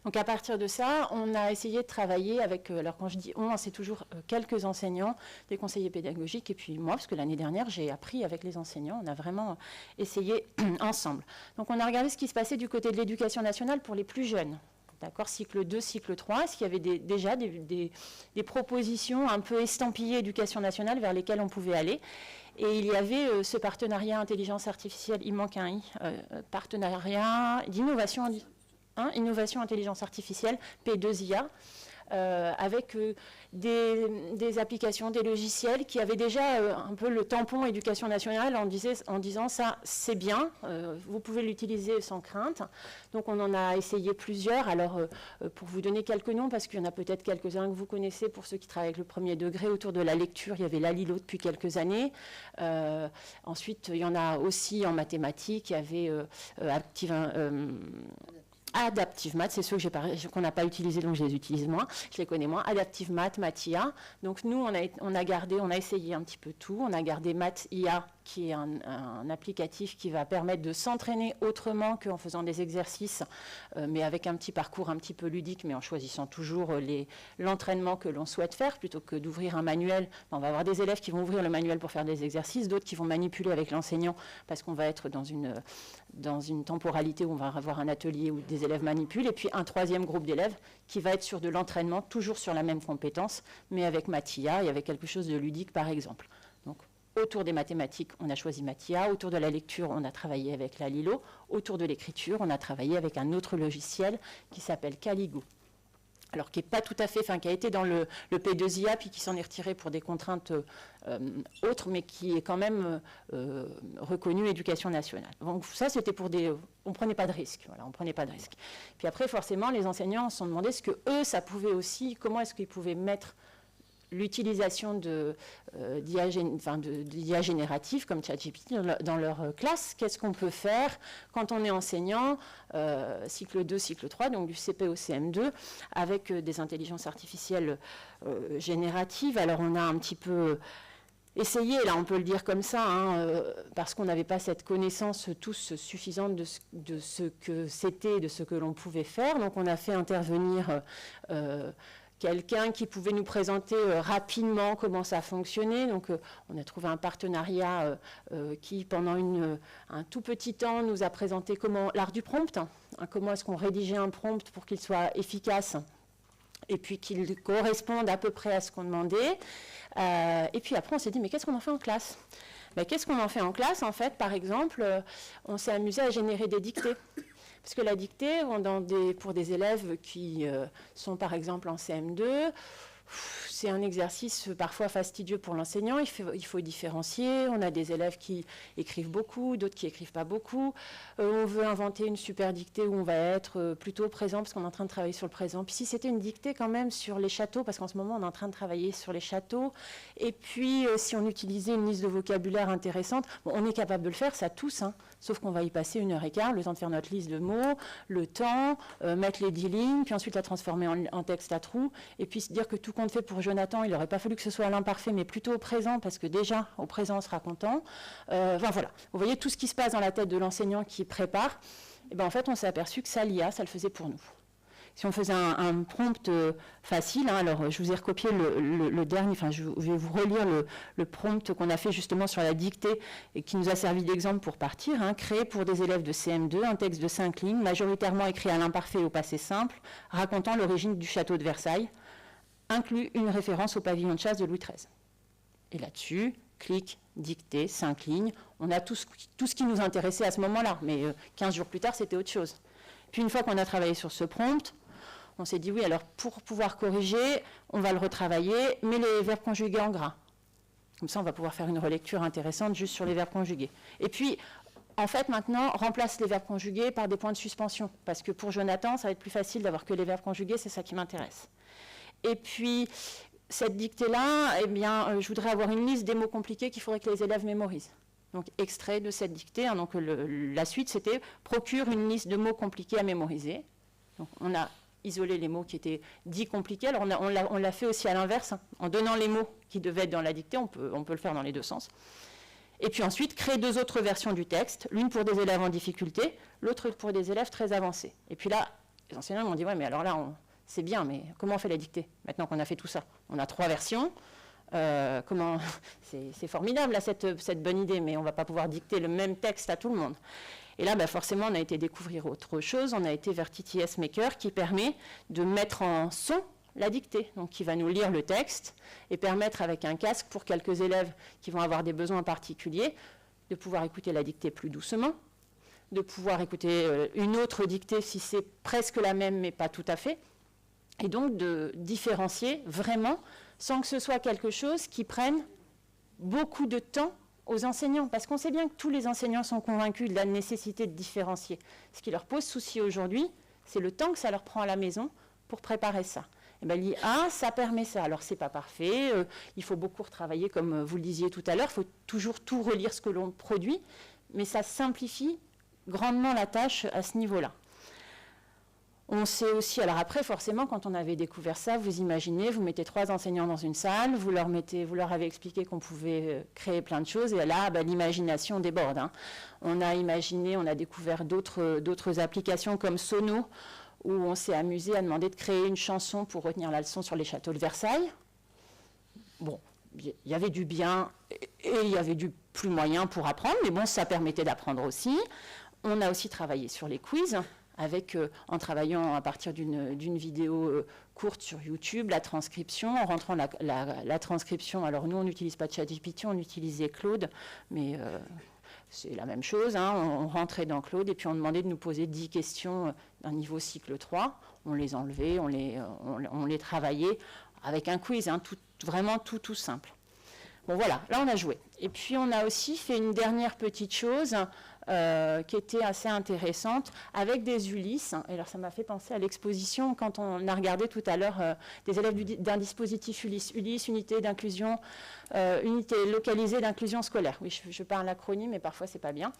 Donc à partir de ça, on a essayé de travailler avec, alors quand je dis on, c'est toujours quelques enseignants, des conseillers pédagogiques et puis moi, parce que l'année dernière, j'ai appris avec les enseignants, on a vraiment essayé ensemble. Donc on a regardé ce qui se passait du côté de l'éducation nationale pour les plus jeunes. D'accord, cycle 2, cycle 3, est-ce qu'il y avait déjà des propositions un peu estampillées éducation nationale vers lesquelles on pouvait aller? Et il y avait ce partenariat intelligence artificielle, il manque un i, partenariat d'innovation, innovation intelligence artificielle, P2IA, avec des applications, des logiciels qui avaient déjà un peu le tampon éducation nationale en disant ça c'est bien, vous pouvez l'utiliser sans crainte. Donc on en a essayé plusieurs. Alors pour vous donner quelques noms, parce qu'il y en a peut-être quelques-uns que vous connaissez pour ceux qui travaillent avec le premier degré autour de la lecture, il y avait l'Alilo depuis quelques années. Ensuite il y en a aussi en mathématiques, il y avait Adaptive Math, c'est ceux qu'on n'a pas utilisés, donc je les utilise moins, je les connais moins. Adaptive Math, Math-IA. Donc nous, on a essayé un petit peu tout. On a gardé Math-IA, qui est un applicatif qui va permettre de s'entraîner autrement qu'en faisant des exercices, mais avec un petit parcours un petit peu ludique, mais en choisissant toujours l'entraînement que l'on souhaite faire, plutôt que d'ouvrir un manuel. On va avoir des élèves qui vont ouvrir le manuel pour faire des exercices, d'autres qui vont manipuler avec l'enseignant, parce qu'on va être dans une temporalité où on va avoir un atelier où des élèves manipulent, et puis un troisième groupe d'élèves qui va être sur de l'entraînement, toujours sur la même compétence, mais avec Math-IA et avec quelque chose de ludique par exemple. Donc, autour des mathématiques, on a choisi Math-IA, autour de la lecture, on a travaillé avec la Lilo, autour de l'écriture, on a travaillé avec un autre logiciel qui s'appelle Caligo. Alors qui n'est pas tout à fait, enfin qui a été dans le P2IA, puis qui s'en est retiré pour des contraintes autres, mais qui est quand même reconnu éducation nationale. Donc ça, c'était pour on ne prenait pas de risque, voilà, on prenait pas de risque. Puis après, forcément, les enseignants se sont demandé ce que eux, ça pouvait aussi, comment est-ce qu'ils pouvaient mettre l'utilisation d'IA générative comme ChatGPT dans leur classe. Qu'est-ce qu'on peut faire quand on est enseignant, cycle 2, cycle 3, donc du CP au CM2, avec des intelligences artificielles génératives. Alors on a un petit peu essayé, là on peut le dire comme ça, parce qu'on n'avait pas cette connaissance tous suffisante de ce que c'était, de ce que l'on pouvait faire. Donc on a fait intervenir quelqu'un qui pouvait nous présenter rapidement comment ça fonctionnait. Donc, on a trouvé un partenariat qui, pendant un tout petit temps, nous a présenté l'art du prompt, comment est-ce qu'on rédigeait un prompt pour qu'il soit efficace et puis qu'il corresponde à peu près à ce qu'on demandait. Et puis après, on s'est dit, mais qu'est-ce qu'on en fait en classe ? Qu'est-ce qu'on en fait en classe ? En fait, par exemple, on s'est amusé à générer des dictées. Parce que la dictée, pour des élèves qui sont par exemple en CM2, c'est un exercice parfois fastidieux pour l'enseignant, il faut différencier. On a des élèves qui écrivent beaucoup, d'autres qui n'écrivent pas beaucoup. On veut inventer une super dictée où on va être plutôt présent, parce qu'on est en train de travailler sur le présent. Puis si c'était une dictée quand même sur les châteaux, parce qu'en ce moment on est en train de travailler sur les châteaux, et puis si on utilisait une liste de vocabulaire intéressante, on est capable de le faire, ça tous, sauf qu'on va y passer 1h15, le temps de faire notre liste de mots, le temps, mettre les 10 lignes, puis ensuite la transformer en texte à trous, et puis se dire que tout compte fait pour Jonathan, il n'aurait pas fallu que ce soit à l'imparfait, mais plutôt au présent, parce que déjà, au présent, on sera content. Voilà, vous voyez tout ce qui se passe dans la tête de l'enseignant qui prépare. Et en fait, on s'est aperçu que ça, l'IA, ça le faisait pour nous. Si on faisait un prompt facile, alors je vous ai recopié le dernier, enfin je vais vous relire le prompt qu'on a fait justement sur la dictée et qui nous a servi d'exemple pour partir, créé pour des élèves de CM2, un texte de 5 lignes, majoritairement écrit à l'imparfait et au passé simple, racontant l'origine du château de Versailles, inclut une référence au pavillon de chasse de Louis XIII. Et là-dessus, clic, dictée, 5 lignes, on a tout ce qui nous intéressait à ce moment-là, mais 15 jours plus tard, c'était autre chose. Puis une fois qu'on a travaillé sur ce prompt, on s'est dit oui, alors pour pouvoir corriger, on va le retravailler, mais les verbes conjugués en gras. Comme ça, on va pouvoir faire une relecture intéressante juste sur les verbes conjugués. Et puis, en fait, maintenant, remplace les verbes conjugués par des points de suspension, parce que pour Jonathan, ça va être plus facile d'avoir que les verbes conjugués, c'est ça qui m'intéresse. Et puis, cette dictée-là, je voudrais avoir une liste des mots compliqués qu'il faudrait que les élèves mémorisent. Donc, extrait de cette dictée. Hein, donc, la suite, c'était « procure une liste de mots compliqués à mémoriser ». Donc, on a isolé les mots qui étaient dits compliqués. Alors, on l'a fait aussi à l'inverse. Hein, en donnant les mots qui devaient être dans la dictée, on peut le faire dans les deux sens. Et puis ensuite, créer 2 autres versions du texte, l'une pour des élèves en difficulté, l'autre pour des élèves très avancés. Et puis là, les enseignants m'ont dit « ouais, mais alors là, c'est bien, mais comment on fait la dictée maintenant qu'on a fait tout ça? On a 3 versions. C'est formidable là, cette bonne idée, mais on ne va pas pouvoir dicter le même texte à tout le monde. » Et là, forcément, on a été découvrir autre chose. On a été vers TTS Maker qui permet de mettre en son la dictée, donc qui va nous lire le texte et permettre avec un casque pour quelques élèves qui vont avoir des besoins particuliers de pouvoir écouter la dictée plus doucement, de pouvoir écouter une autre dictée si c'est presque la même mais pas tout à fait, et donc de différencier vraiment sans que ce soit quelque chose qui prenne beaucoup de temps aux enseignants, parce qu'on sait bien que tous les enseignants sont convaincus de la nécessité de différencier. Ce qui leur pose souci aujourd'hui, c'est le temps que ça leur prend à la maison pour préparer ça. Et bien, l'IA, ça permet ça. Alors, ce n'est pas parfait, il faut beaucoup retravailler, comme vous le disiez tout à l'heure, il faut toujours tout relire ce que l'on produit, mais ça simplifie grandement la tâche à ce niveau-là. On sait aussi, alors après, forcément, quand on avait découvert ça, vous imaginez, vous mettez 3 enseignants dans une salle, vous leur avez expliqué qu'on pouvait créer plein de choses, et là, l'imagination déborde. Hein. On a imaginé, on a découvert d'autres applications comme Sono, où on s'est amusé à demander de créer une chanson pour retenir la leçon sur les châteaux de Versailles. Bon, il y avait du bien et il y avait du plus moyen pour apprendre, mais bon, ça permettait d'apprendre aussi. On a aussi travaillé sur les quiz, en travaillant à partir d'une vidéo courte sur YouTube, la transcription, en rentrant la transcription. Alors nous, on n'utilise pas ChatGPT, on utilisait Claude, mais c'est la même chose. Hein. On rentrait dans Claude et puis on demandait de nous poser 10 questions d'un niveau cycle 3. On les enlevait, on les travaillait avec un quiz, hein, vraiment tout simple. Bon voilà, là on a joué. Et puis on a aussi fait une dernière petite chose qui était assez intéressante avec des Ulysse. Et alors ça m'a fait penser à l'exposition quand on a regardé tout à l'heure des élèves d'un dispositif Ulysse. Ulysse, unité d'inclusion, unité localisée d'inclusion scolaire. Oui, je parle l'acronyme, mais parfois c'est pas bien.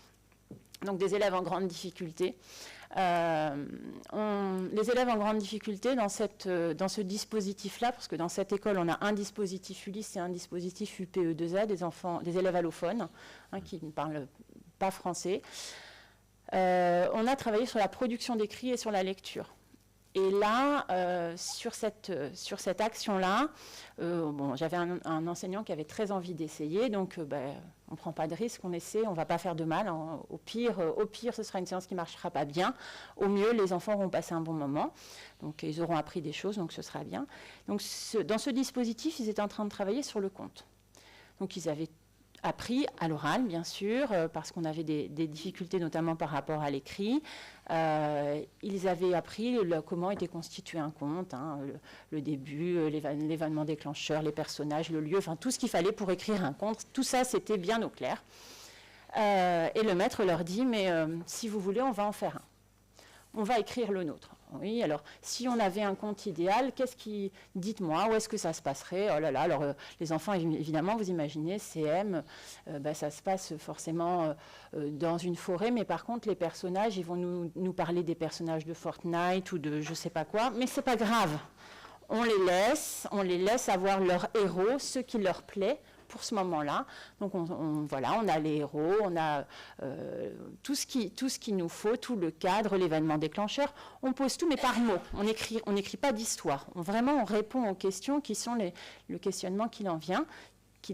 Donc des élèves en grande difficulté. Les élèves en grande difficulté dans ce dispositif-là, parce que dans cette école, on a un dispositif Ulysse et un dispositif UPE2A, des élèves allophones, hein, qui ne parlent pas français. On a travaillé sur la production d'écrits et sur la lecture. Et là, sur cette action-là, j'avais un enseignant qui avait très envie d'essayer, donc on ne prend pas de risque, on essaie, on ne va pas faire de mal. Hein. Au pire, ce sera une séance qui ne marchera pas bien. Au mieux, les enfants auront passé un bon moment, donc ils auront appris des choses, donc ce sera bien. Donc dans ce dispositif, ils étaient en train de travailler sur le compte. Donc ils avaient appris à l'oral, bien sûr, parce qu'on avait des difficultés, notamment par rapport à l'écrit. Ils avaient appris comment était constitué un conte, hein, le début, l'événement déclencheur, les personnages, le lieu, enfin tout ce qu'il fallait pour écrire un conte. Tout ça, c'était bien au clair. Et le maître leur dit, mais si vous voulez, on va en faire un. On va écrire le nôtre. Oui, alors, si on avait un conte idéal, dites-moi, où est-ce que ça se passerait? Oh là là, alors, les enfants, évidemment, vous imaginez, CM, ça se passe forcément dans une forêt, mais par contre, les personnages, ils vont nous parler des personnages de Fortnite ou de je sais pas quoi, mais c'est pas grave. On les laisse avoir leur héros, ce qui leur plaît, pour ce moment-là. Donc on a les héros, on a tout ce qu'il nous faut, tout le cadre, l'événement déclencheur. On pose tout, mais par mots. On n'écrit pas d'histoire. On répond aux questions qui sont le questionnement qu'il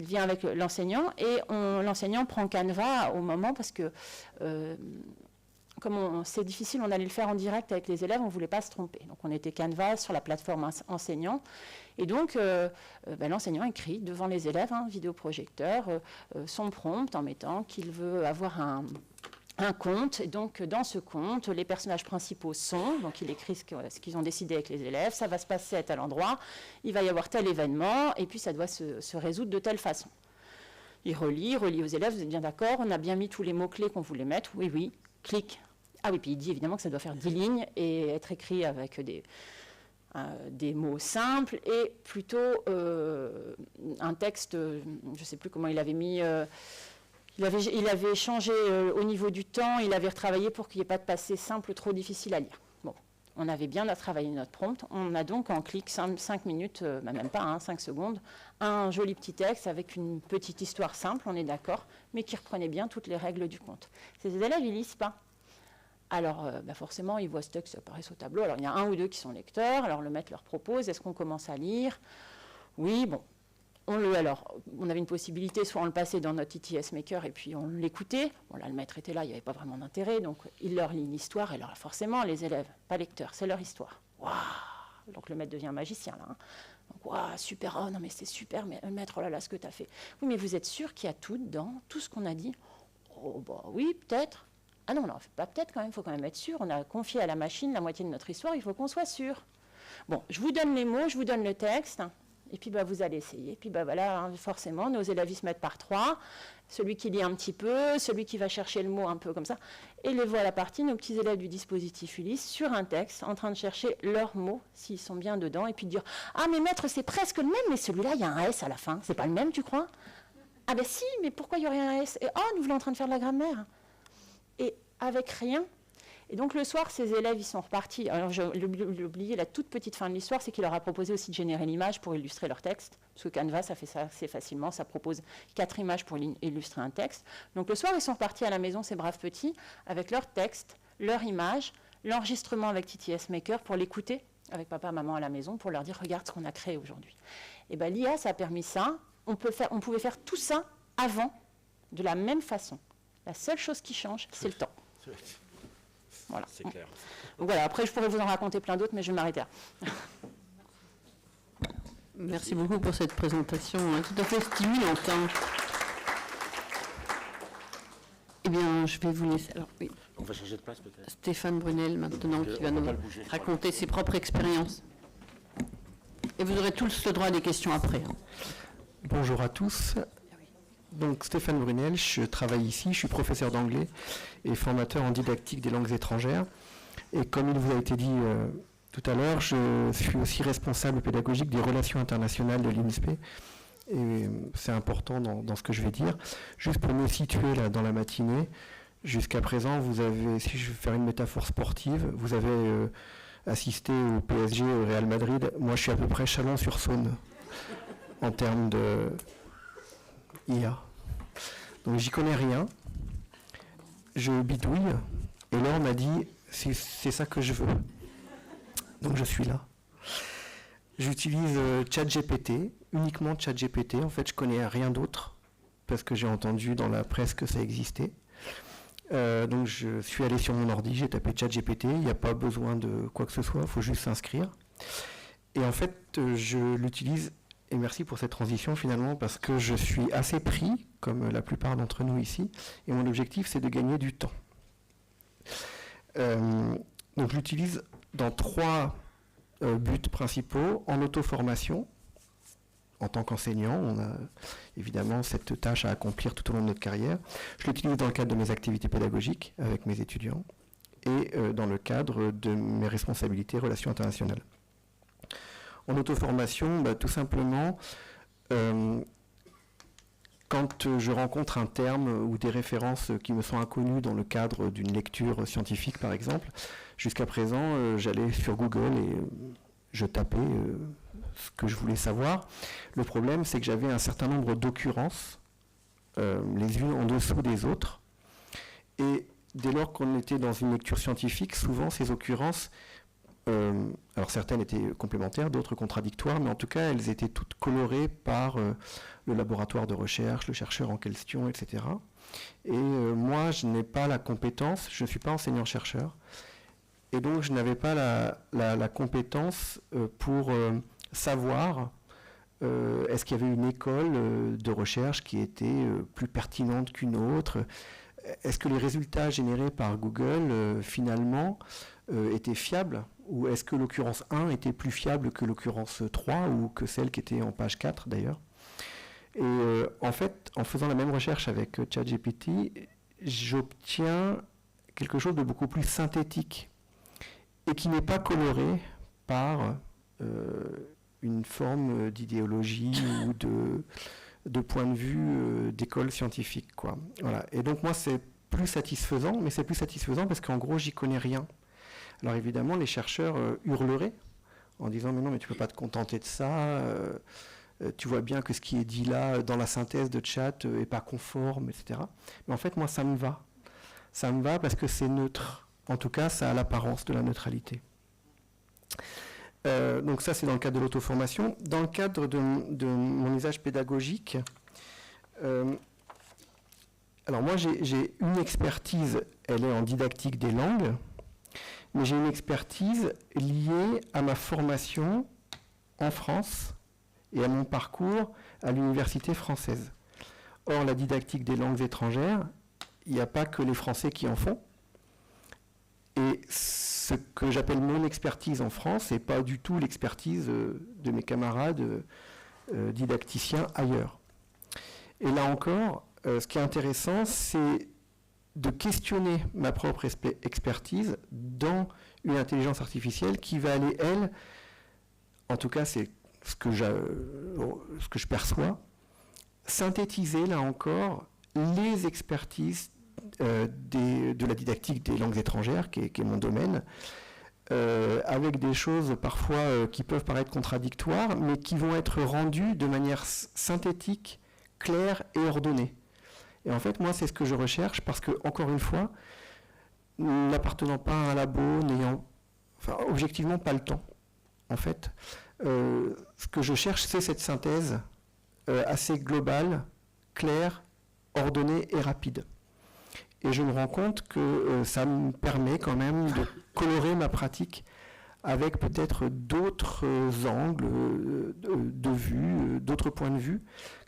vient avec l'enseignant, et l'enseignant prend Canva au moment parce que comme c'est difficile, on allait le faire en direct avec les élèves, on ne voulait pas se tromper. Donc on était Canva sur la plateforme enseignant. Et donc l'enseignant écrit devant les élèves, vidéoprojecteur, son prompt en mettant qu'il veut avoir un conte. Et donc dans ce conte, les personnages principaux sont, donc il écrit ce qu'ils ont décidé avec les élèves, ça va se passer à tel endroit, il va y avoir tel événement, et puis ça doit se résoudre de telle façon. Il relit aux élèves, vous êtes bien d'accord, on a bien mis tous les mots-clés qu'on voulait mettre, oui, clic. Ah oui, puis il dit évidemment que ça doit faire 10 lignes et être écrit avec des mots simples et plutôt un texte, je ne sais plus comment il avait mis, Il avait changé au niveau du temps, il avait retravaillé pour qu'il n'y ait pas de passé simple trop difficile à lire. Bon, on avait bien travaillé notre prompt. On a donc en clic 5 minutes, même pas, 5 secondes, un joli petit texte avec une petite histoire simple, on est d'accord, mais qui reprenait bien toutes les règles du conte. Ces élèves, ils lisent pas. Alors, forcément, ils voient ce texte apparaître au tableau. Alors, il y a 1 ou 2 qui sont lecteurs. Alors, le maître leur propose, est-ce qu'on commence à lire? Oui, bon. On avait une possibilité, soit on le passait dans notre ITS Maker et puis on l'écoutait. Bon, là, le maître était là, il n'y avait pas vraiment d'intérêt. Donc, il leur lit l'histoire. Et alors, forcément, les élèves, pas lecteurs, c'est leur histoire. Waouh! Donc, le maître devient magicien, là. Donc, waouh, super, oh non, mais c'est super, mais maître, oh là là, ce que tu as fait. Oui, mais vous êtes sûr qu'il y a tout dedans, tout ce qu'on a dit? Oh, bah oui, peut-être. Ah non, pas peut-être quand même, il faut quand même être sûr. On a confié à la machine la moitié de notre histoire, il faut qu'on soit sûr. Bon, je vous donne les mots, je vous donne le texte. Et puis vous allez essayer. Et puis voilà, forcément, nos élèves ils se mettent par 3. Celui qui lit un petit peu, celui qui va chercher le mot un peu comme ça. Et les voilà partis, nos petits élèves du dispositif Ulysse, sur un texte, en train de chercher leurs mots, s'ils sont bien dedans, et puis de dire « Ah, mais maître, c'est presque le même, mais celui-là, il y a un S à la fin. C'est pas le même, tu crois ?»« Ah ben si, mais pourquoi il y aurait un S ?»« Et oh, nous voulons en train de faire de la grammaire. » Et avec rien. Et donc le soir, ces élèves, ils sont repartis. Alors j'ai oublié la toute petite fin de l'histoire, c'est qu'il leur a proposé aussi de générer l'image pour illustrer leur texte. Parce que Canva, ça fait ça assez facilement, ça propose 4 images pour illustrer un texte. Donc le soir, ils sont repartis à la maison, ces braves petits, avec leur texte, leur image, l'enregistrement avec TTS Maker pour l'écouter avec papa, maman à la maison, pour leur dire, regarde ce qu'on a créé aujourd'hui. Et bien l'IA, ça a permis ça. On pouvait faire tout ça avant, de la même façon. La seule chose qui change, c'est le temps. Voilà. C'est clair. Donc voilà, après je pourrais vous en raconter plein d'autres, mais je vais m'arrêter là. Merci beaucoup pour cette présentation tout à fait stimulante. Eh bien, je vais vous laisser. Alors, oui. On va changer de place peut-être. Stéphane Brunel maintenant qui va nous raconter ses propres expériences. Et vous aurez tous le droit à des questions après. Bonjour à tous. Donc Stéphane Brunel, je travaille ici, je suis professeur d'anglais et formateur en didactique des langues étrangères. Et comme il vous a été dit tout à l'heure, je suis aussi responsable pédagogique des relations internationales de l'INSPE. Et c'est important dans ce que je vais dire. Juste pour me situer là dans la matinée, jusqu'à présent, vous avez, si je veux faire une métaphore sportive, vous avez assisté au PSG, au Real Madrid. Moi, je suis à peu près Chalon-sur-Saône en termes de IA. Donc j'y connais rien, je bidouille, et là on m'a dit c'est ça que je veux. Donc je suis là. J'utilise ChatGPT, uniquement ChatGPT, en fait je connais rien d'autre, parce que j'ai entendu dans la presse que ça existait. Donc je suis allé sur mon ordi, j'ai tapé ChatGPT, il n'y a pas besoin de quoi que ce soit, il faut juste s'inscrire. Et en fait je l'utilise. Et merci pour cette transition finalement, parce que je suis assez pris, comme la plupart d'entre nous ici, et mon objectif c'est de gagner du temps. Donc je l'utilise dans 3 buts principaux. En auto-formation, en tant qu'enseignant, on a évidemment cette tâche à accomplir tout au long de notre carrière. Je l'utilise dans le cadre de mes activités pédagogiques avec mes étudiants, et dans le cadre de mes responsabilités relations internationales. En auto-formation, tout simplement, quand je rencontre un terme ou des références qui me sont inconnues dans le cadre d'une lecture scientifique, par exemple, jusqu'à présent, j'allais sur Google et je tapais ce que je voulais savoir. Le problème, c'est que j'avais un certain nombre d'occurrences, les unes en dessous des autres, et dès lors qu'on était dans une lecture scientifique, souvent ces occurrences, alors certaines étaient complémentaires, d'autres contradictoires, mais en tout cas elles étaient toutes colorées par le laboratoire de recherche, le chercheur en question, etc. Et moi je n'ai pas la compétence, je ne suis pas enseignant-chercheur, et donc je n'avais pas la compétence pour savoir est-ce qu'il y avait une école de recherche qui était plus pertinente qu'une autre, est-ce que les résultats générés par Google finalement étaient fiables, ou est-ce que l'occurrence 1 était plus fiable que l'occurrence 3 ou que celle qui était en page 4 d'ailleurs. Et en fait, en faisant la même recherche avec ChatGPT, j'obtiens quelque chose de beaucoup plus synthétique et qui n'est pas coloré par une forme d'idéologie ou de point de vue d'école scientifique, quoi. Voilà. Et donc moi, c'est plus satisfaisant, mais c'est plus satisfaisant parce qu'en gros, j'y connais rien. Alors évidemment, les chercheurs hurleraient en disant « mais non, mais tu ne peux pas te contenter de ça, tu vois bien que ce qui est dit là dans la synthèse de chat n'est pas conforme, etc. » Mais en fait, moi, ça me va. Ça me va parce que c'est neutre. En tout cas, ça a l'apparence de la neutralité. Donc ça, c'est dans le cadre de l'auto-formation. Dans le cadre de mon usage pédagogique, alors moi, j'ai une expertise, elle est en didactique des langues, mais j'ai une expertise liée à ma formation en France et à mon parcours à l'université française. Or, la didactique des langues étrangères, il n'y a pas que les Français qui en font. Et ce que j'appelle mon expertise en France n'est pas du tout l'expertise de mes camarades didacticiens ailleurs. Et là encore, ce qui est intéressant, c'est de questionner ma propre expertise dans une intelligence artificielle qui va aller, elle, en tout cas c'est ce que je perçois, synthétiser là encore les expertises de la didactique des langues étrangères, qui est mon domaine, avec des choses parfois qui peuvent paraître contradictoires, mais qui vont être rendues de manière synthétique, claire et ordonnée. Et en fait, moi, c'est ce que je recherche parce que, encore une fois, n'appartenant pas à un labo, n'ayant objectivement pas le temps, en fait, ce que je cherche, c'est cette synthèse assez globale, claire, ordonnée et rapide. Et je me rends compte que ça me permet quand même de colorer ma pratique avec peut-être d'autres angles de vue, d'autres points de vue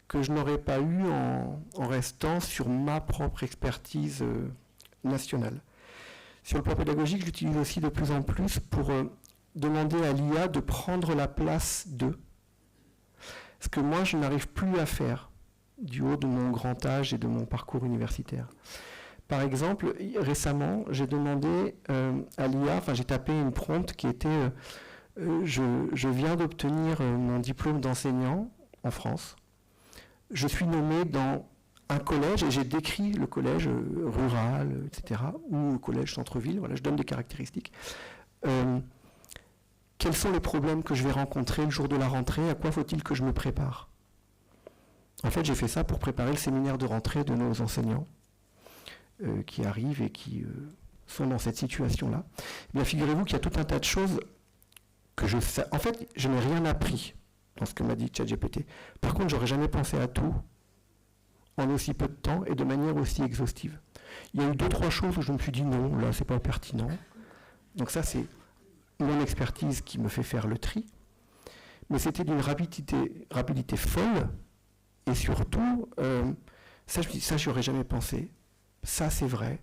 que je n'aurais pas eu en restant sur ma propre expertise nationale. Sur le plan pédagogique, j'utilise aussi de plus en plus pour demander à l'IA de prendre la place d'eux. Ce que moi, je n'arrive plus à faire du haut de mon grand âge et de mon parcours universitaire. Par exemple, récemment, j'ai demandé à l'IA, j'ai tapé une prompt qui était je viens d'obtenir mon diplôme d'enseignant en France. Je suis nommé dans un collège et j'ai décrit le collège rural, etc., ou le collège centre-ville. Voilà, je donne des caractéristiques. Quels sont les problèmes que je vais rencontrer le jour de la rentrée? À quoi faut-il que je me prépare? En fait, j'ai fait ça pour préparer le séminaire de rentrée de nos enseignants qui arrivent et qui sont dans cette situation-là. Eh bien, figurez-vous qu'il y a tout un tas de choses que je sais. En fait, je n'ai rien appris dans ce que m'a dit ChatGPT. Par contre, j'aurais jamais pensé à tout en aussi peu de temps et de manière aussi exhaustive. Il y a eu 2-3 choses où je me suis dit non, là, c'est pas pertinent. Donc ça, c'est mon expertise qui me fait faire le tri. Mais c'était d'une rapidité folle. Et surtout, ça, j'y aurais jamais pensé. Ça, c'est vrai.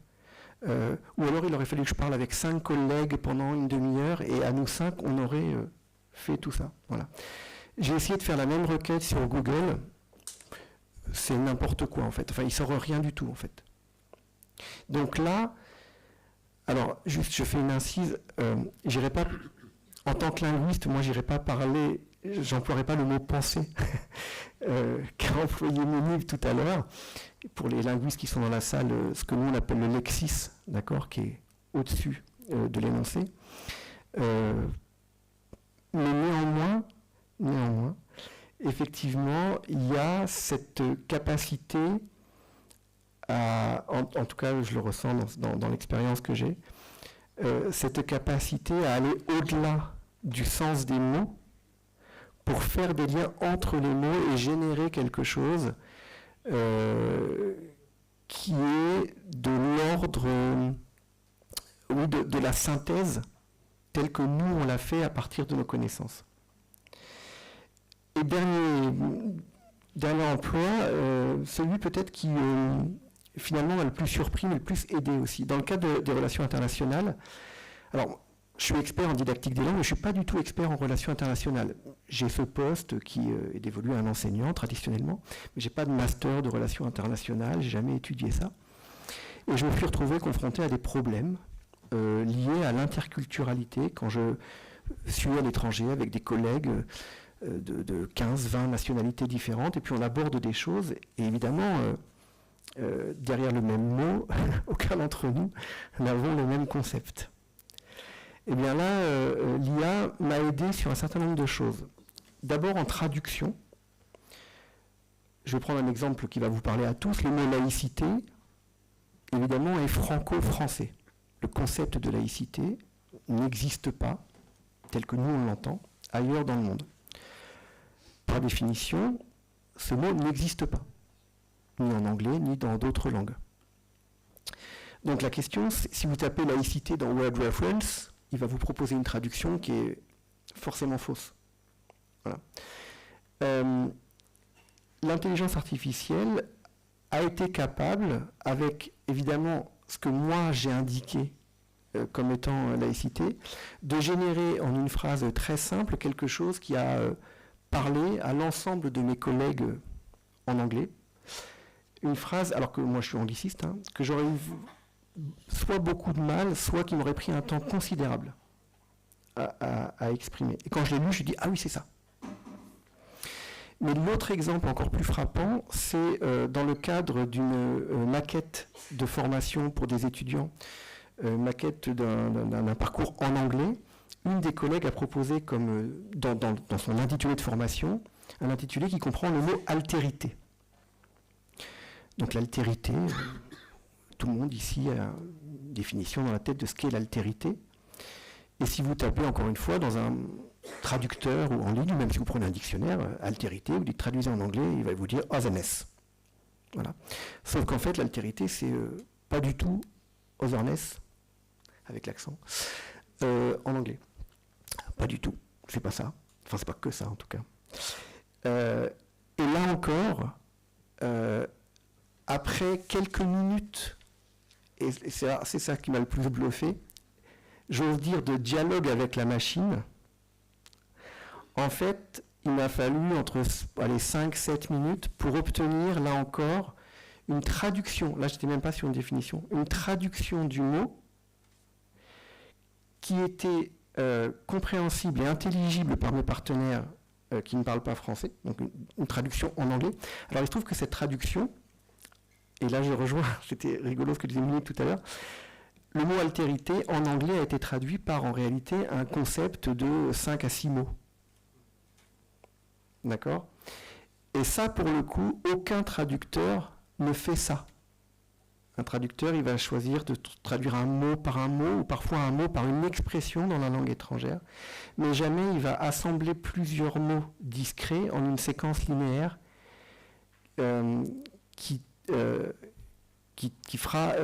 Ou alors, il aurait fallu que je parle avec 5 collègues pendant une demi-heure et à nous 5, on aurait fait tout ça. Voilà. J'ai essayé de faire la même requête sur Google. C'est n'importe quoi, en fait. Enfin, il ne sort rien du tout, en fait. Donc là, alors, juste, je fais une incise. J'irai pas, en tant que linguiste, moi, j'irai pas parler, j'emploierai pas le mot penser, qu'a employé Ménive tout à l'heure. Pour les linguistes qui sont dans la salle, ce que nous, on appelle le lexis, d'accord, qui est au-dessus de l'énoncé. Mais néanmoins, effectivement, il y a cette capacité en tout cas je le ressens dans l'expérience que j'ai, cette capacité à aller au-delà du sens des mots pour faire des liens entre les mots et générer quelque chose qui est de l'ordre de la synthèse telle que nous on l'a fait à partir de nos connaissances. Et dernier emploi, celui peut-être qui finalement m'a le plus surpris, mais le plus aidé aussi. Dans le cadre des relations internationales, alors je suis expert en didactique des langues, mais je ne suis pas du tout expert en relations internationales. J'ai ce poste qui est dévolu à un enseignant traditionnellement, mais je n'ai pas de master de relations internationales, je n'ai jamais étudié ça. Et je me suis retrouvé confronté à des problèmes liés à l'interculturalité quand je suis à l'étranger avec des collègues de 15, 20 nationalités différentes, et puis on aborde des choses, et évidemment, derrière le même mot, aucun d'entre nous n'avons le même concept. Et bien là, l'IA m'a aidé sur un certain nombre de choses. D'abord en traduction. Je vais prendre un exemple qui va vous parler à tous. Le mot laïcité, évidemment, est franco-français. Le concept de laïcité n'existe pas, tel que nous on l'entend, ailleurs dans le monde. Par définition, ce mot n'existe pas, ni en anglais, ni dans d'autres langues. Donc la question, si vous tapez laïcité dans Word Reference, il va vous proposer une traduction qui est forcément fausse. Voilà. L'intelligence artificielle a été capable, avec évidemment ce que moi j'ai indiqué comme étant laïcité, de générer en une phrase très simple quelque chose qui a parlé à l'ensemble de mes collègues en anglais. Une phrase, alors que moi je suis angliciste, que j'aurais eu soit beaucoup de mal, soit qui m'aurait pris un temps considérable à exprimer. Et quand je l'ai lu, je me dis « Ah oui, c'est ça ». Mais l'autre exemple encore plus frappant, c'est dans le cadre d'une maquette de formation pour des étudiants, maquette d'un parcours en anglais. Une des collègues a proposé comme dans son intitulé de formation, un intitulé qui comprend le mot altérité. Donc l'altérité, tout le monde ici a une définition dans la tête de ce qu'est l'altérité. Et si vous tapez encore une fois dans un traducteur ou en ligne, même si vous prenez un dictionnaire, altérité, vous dites traduisez en anglais, il va vous dire otherness. Voilà. Sauf qu'en fait, l'altérité, c'est pas du tout otherness, avec l'accent, en anglais. Pas du tout. C'est pas ça. Enfin, c'est pas que ça, en tout cas. Et là encore, après quelques minutes, et c'est ça qui m'a le plus bluffé, j'ose dire de dialogue avec la machine, en fait, il m'a fallu entre 5-7 minutes pour obtenir, là encore, une traduction, là je n'étais même pas sur une définition, une traduction du mot qui était compréhensible et intelligible par mes partenaires qui ne parlent pas français, donc une traduction en anglais. Alors il se trouve que cette traduction, et là je rejoins, c'était rigolo ce que disait Monique tout à l'heure, le mot altérité en anglais a été traduit par en réalité un concept de 5 à 6 mots. D'accord ? Et ça, pour le coup, aucun traducteur ne fait ça. Un traducteur, il va choisir de traduire un mot par un mot, ou parfois un mot par une expression dans la langue étrangère, mais jamais il va assembler plusieurs mots discrets en une séquence linéaire qui fera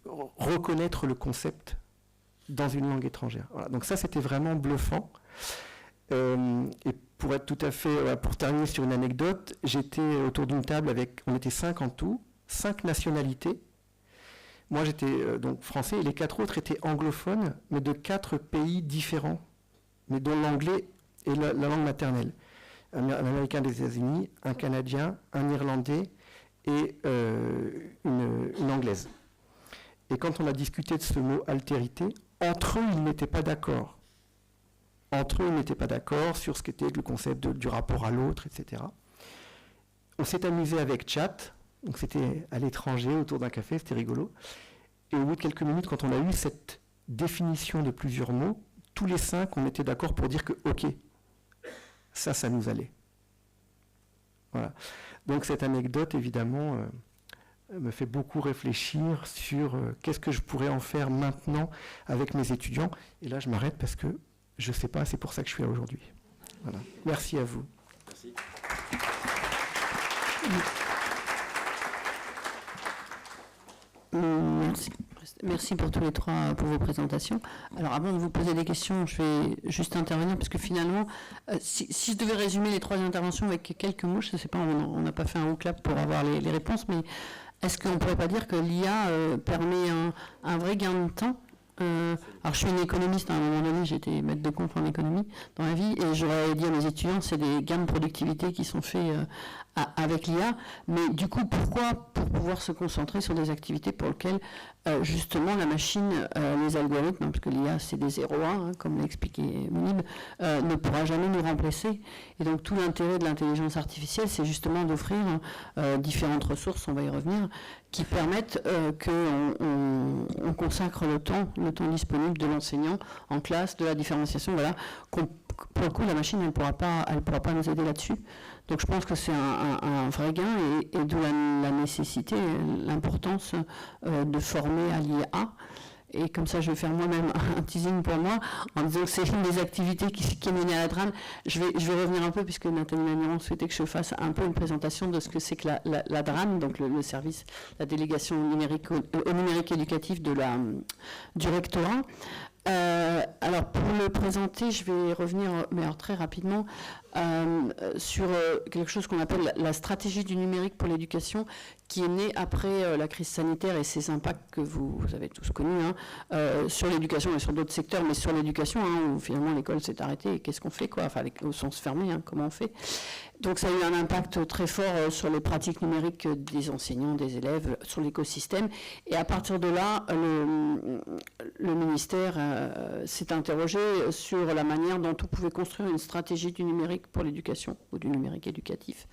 reconnaître le concept dans une langue étrangère. Voilà. Donc ça, c'était vraiment bluffant. Et pour être tout à fait, pour terminer sur une anecdote, j'étais autour d'une table avec, on était 5 en tout, 5 nationalités. Moi, j'étais donc français et les 4 autres étaient anglophones, mais de 4 pays différents, mais dont l'anglais est la langue maternelle. Un Américain des États-Unis, un Canadien, un Irlandais et une Anglaise. Et quand on a discuté de ce mot altérité, entre eux, ils n'étaient pas d'accord. Entre eux, ils n'étaient pas d'accord sur ce qu'était le concept du rapport à l'autre, etc. On s'est amusé avec chat, donc c'était à l'étranger, autour d'un café, c'était rigolo. Et au bout de quelques minutes, quand on a eu cette définition de plusieurs mots, tous les 5, on était d'accord pour dire que, ok, ça nous allait. Voilà. Donc cette anecdote, évidemment, me fait beaucoup réfléchir sur qu'est-ce que je pourrais en faire maintenant avec mes étudiants. Et là, je m'arrête parce que je ne sais pas, c'est pour ça que je suis là aujourd'hui. Voilà. Merci à vous. Merci. Merci pour tous les 3 pour vos présentations. Alors avant de vous poser des questions, je vais juste intervenir parce que finalement, si je devais résumer les 3 interventions avec quelques mots, je ne sais pas, on n'a pas fait un haut clap pour avoir les réponses, mais est-ce qu'on ne pourrait pas dire que l'IA permet un vrai gain de temps ? Alors je suis une économiste, à un moment donné j'étais maître de conf en économie dans la vie et j'aurais dit à mes étudiants c'est des gains de productivité qui sont faits avec l'IA, mais du coup, pourquoi? Pour pouvoir se concentrer sur des activités pour lesquelles, justement, la machine, les algorithmes, parce que l'IA, c'est des 0-1, comme l'a expliqué Mounib, ne pourra jamais nous remplacer. Et donc, tout l'intérêt de l'intelligence artificielle, c'est justement d'offrir différentes ressources, on va y revenir, qui permettent qu'on consacre le temps disponible de l'enseignant en classe, de la différenciation, voilà, pour le coup, la machine, elle ne pourra pas nous aider là-dessus. Donc je pense que c'est un vrai gain et d'où la nécessité, l'importance de former à l'IA. Et comme ça, je vais faire moi-même un teasing pour moi, en disant que c'est une des activités qui est menée à la DRAN. Je vais revenir un peu, puisque Nathalie Magnon souhaitait que je fasse un peu une présentation de ce que c'est que la DRAN, donc le service, la délégation numérique au numérique éducatif du rectorat. Alors pour le présenter, je vais revenir, mais alors très rapidement, sur quelque chose qu'on appelle la stratégie du numérique pour l'éducation, qui est née après la crise sanitaire et ses impacts que vous avez tous connus, sur l'éducation et sur d'autres secteurs, mais sur l'éducation, où finalement l'école s'est arrêtée, et qu'est-ce qu'on fait, quoi, enfin au sens fermé, comment on fait. Donc ça a eu un impact très fort sur les pratiques numériques des enseignants, des élèves, sur l'écosystème. Et à partir de là, le ministère s'est interrogé sur la manière dont on pouvait construire une stratégie du numérique pour l'éducation, ou du numérique éducatif.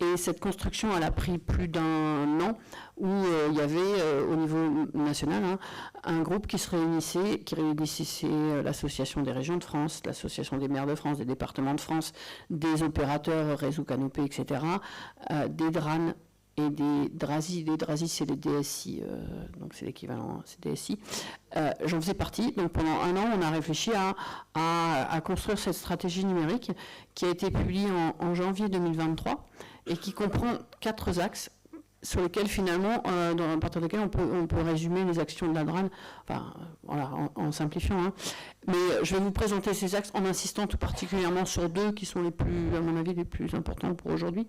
Et cette construction, elle a pris plus d'un an, où il y avait au niveau national un groupe qui réunissait l'Association des régions de France, l'Association des maires de France, des départements de France, des opérateurs réseau Canopé, etc., des DRAN et des DRASI. Les DRASI, c'est les DSI, donc c'est l'équivalent, c'est DSI. J'en faisais partie. Donc pendant un an, on a réfléchi à construire cette stratégie numérique qui a été publiée en janvier 2023 et qui comprend 4 axes sur lesquels finalement, à partir desquels on peut résumer les actions de la DRAN, enfin, voilà, en simplifiant. Mais je vais vous présenter ces axes en insistant tout particulièrement sur 2 qui sont les plus, à mon avis, les plus importants pour aujourd'hui.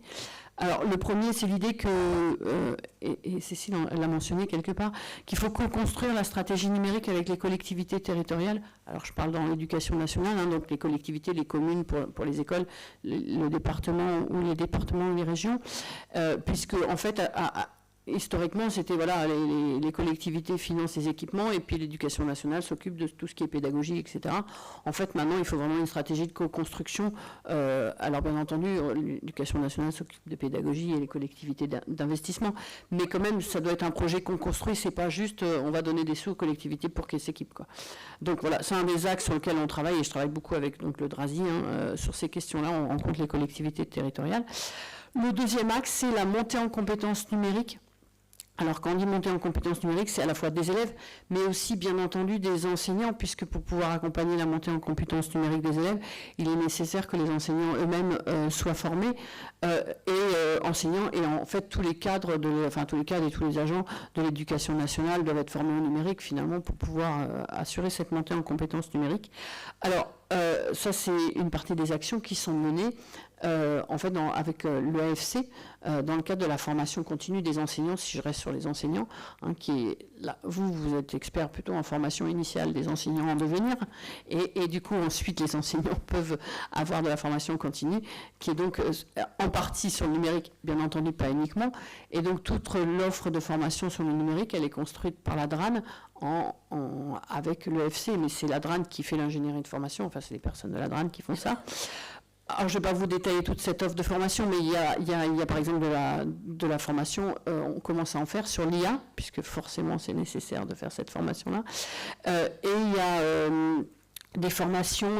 Alors, le premier, c'est l'idée que, et Cécile l'a mentionné quelque part, qu'il faut co-construire la stratégie numérique avec les collectivités territoriales. Alors, je parle dans l'éducation nationale, donc les collectivités, les communes pour les écoles, le département ou les régions, puisque, en fait, historiquement, c'était les collectivités financent les équipements et puis l'éducation nationale s'occupe de tout ce qui est pédagogie, etc. En fait, maintenant, il faut vraiment une stratégie de co-construction. Alors, bien entendu, l'éducation nationale s'occupe de pédagogie et les collectivités d'investissement. Mais quand même, ça doit être un projet qu'on construit. C'est pas juste on va donner des sous aux collectivités pour qu'elles s'équipent, quoi. Donc voilà, c'est un des axes sur lesquels on travaille et je travaille beaucoup avec le DRASI sur ces questions-là. On rencontre les collectivités territoriales. Le deuxième axe, c'est la montée en compétences numériques. Alors, quand on dit montée en compétences numériques, c'est à la fois des élèves, mais aussi, bien entendu, des enseignants, puisque pour pouvoir accompagner la montée en compétences numériques des élèves, il est nécessaire que les enseignants eux-mêmes soient formés enseignants. Et en fait, tous les cadres et tous les agents de l'éducation nationale doivent être formés au numérique, finalement, pour pouvoir assurer cette montée en compétences numériques. Alors, ça, c'est une partie des actions qui sont menées en fait, avec l'EAFC, dans le cadre de la formation continue des enseignants, si je reste sur les enseignants, qui est là, vous êtes expert plutôt en formation initiale des enseignants en devenir, et du coup, ensuite, les enseignants peuvent avoir de la formation continue, qui est donc en partie sur le numérique, bien entendu, pas uniquement, et donc toute l'offre de formation sur le numérique, elle est construite par la DRAN, avec l'EAFC, mais c'est la DRAN qui fait l'ingénierie de formation, enfin, c'est les personnes de la DRAN qui font ça. Alors, je ne vais pas vous détailler toute cette offre de formation, mais il y a par exemple de la formation, on commence à en faire sur l'IA, puisque forcément c'est nécessaire de faire cette formation-là. Et il y a des formations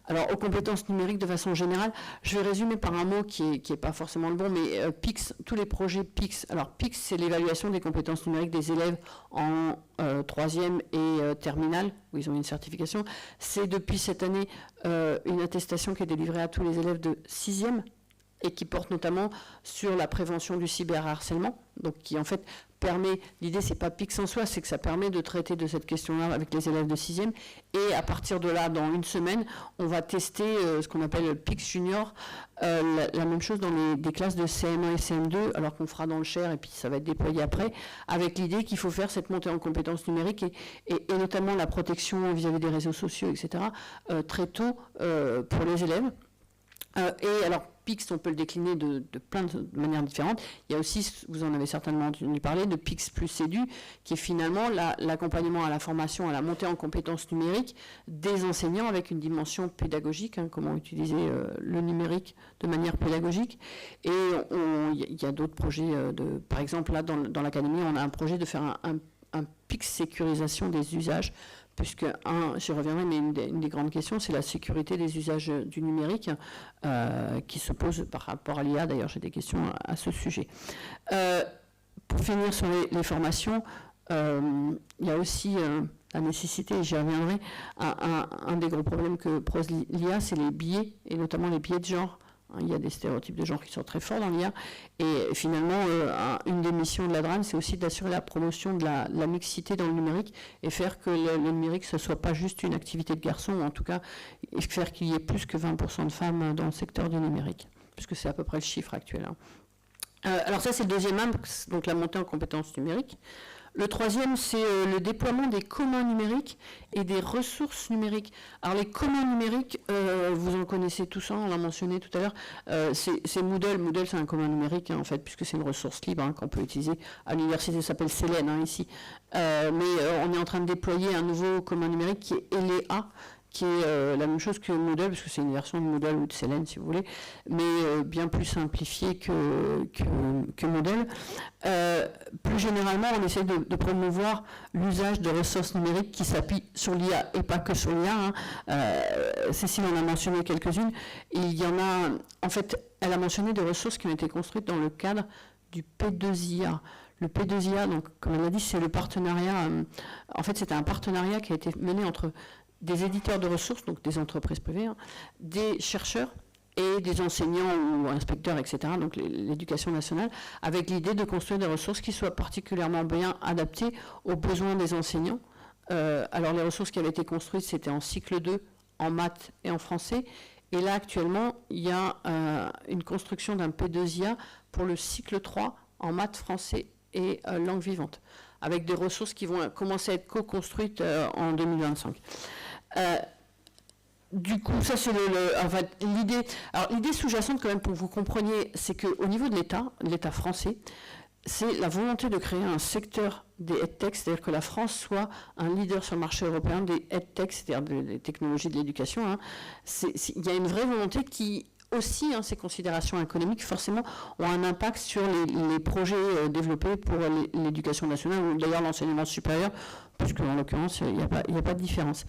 alors aux compétences numériques de façon générale. Je vais résumer par un mot qui est pas forcément le bon, mais PICS, tous les projets PICS. Alors PICS, c'est l'évaluation des compétences numériques des élèves en 3e et terminale, où ils ont une certification. C'est depuis cette année une attestation qui est délivrée à tous les élèves de 6e et qui porte notamment sur la prévention du cyberharcèlement, donc qui en fait permet, l'idée c'est pas PICS en soi, c'est que ça permet de traiter de cette question-là avec les élèves de 6e, et à partir de là, dans une semaine, on va tester ce qu'on appelle le PICS Junior, la même chose dans des classes de CM1 et CM2, alors qu'on fera dans le Cher, et puis ça va être déployé après, avec l'idée qu'il faut faire cette montée en compétences numériques, et notamment la protection vis-à-vis des réseaux sociaux, etc., très tôt pour les élèves. Et alors, PIX, on peut le décliner de plein de manières différentes. Il y a aussi, vous en avez certainement entendu parler, de PIX plus EDU, qui est finalement l'accompagnement à la formation, à la montée en compétences numériques des enseignants avec une dimension pédagogique, comment utiliser le numérique de manière pédagogique. Et il y a d'autres projets, par exemple, là, dans l'académie, on a un projet de faire un PIX sécurisation des usages, puisque, j'y reviendrai, mais une des grandes questions, c'est la sécurité des usages du numérique qui se pose par rapport à l'IA. D'ailleurs, j'ai des questions à ce sujet. Pour finir sur les formations, il y a aussi la nécessité, et j'y reviendrai, un des gros problèmes que pose l'IA, c'est les biais, et notamment les biais de genre. Il y a des stéréotypes de genre qui sont très forts dans l'IA. Et finalement, une des missions de la DRAN, c'est aussi d'assurer la promotion de la mixité dans le numérique et faire que le numérique, ce ne soit pas juste une activité de garçons, ou en tout cas, faire qu'il y ait plus que 20% de femmes dans le secteur du numérique, puisque c'est à peu près le chiffre actuel. Alors ça, c'est le deuxième axe, donc la montée en compétences numériques. Le troisième, c'est le déploiement des communs numériques et des ressources numériques. Alors les communs numériques, vous en connaissez tous, on l'a mentionné tout à l'heure, c'est Moodle. Moodle, c'est un commun numérique, en fait, puisque c'est une ressource libre qu'on peut utiliser. À l'université, ça s'appelle Célène, ici. Mais on est en train de déployer un nouveau commun numérique qui est ELEA, qui est la même chose que Moodle, parce que c'est une version de Moodle ou de Célène, si vous voulez, mais bien plus simplifiée que Moodle. Plus généralement, on essaie de promouvoir l'usage de ressources numériques qui s'appuient sur l'IA, et pas que sur l'IA. Cécile en a mentionné quelques-unes. Il y en a, en fait, elle a mentionné des ressources qui ont été construites dans le cadre du P2IA. Le P2IA, donc, comme elle l'a dit, c'est le partenariat, en fait, c'était un partenariat qui a été mené entre des éditeurs de ressources, donc des entreprises privées, des chercheurs et des enseignants ou inspecteurs, etc., donc l'éducation nationale, avec l'idée de construire des ressources qui soient particulièrement bien adaptées aux besoins des enseignants. Alors les ressources qui avaient été construites, c'était en cycle 2, en maths et en français, et là actuellement, il y a une construction d'un P2IA pour le cycle 3, en maths, français et langue vivante, avec des ressources qui vont commencer à être co-construites en 2025. Du coup, ça c'est l'idée. Alors l'idée sous-jacente, quand même, pour que vous compreniez, c'est qu'au niveau de l'État français, c'est la volonté de créer un secteur des EdTech, c'est-à-dire que la France soit un leader sur le marché européen des EdTech, c'est-à-dire des technologies de l'éducation. Il y a une vraie volonté qui aussi, ces considérations économiques, forcément, ont un impact sur les projets développés pour l'éducation nationale, ou d'ailleurs l'enseignement supérieur, puisque en l'occurrence, il n'y a pas de différence.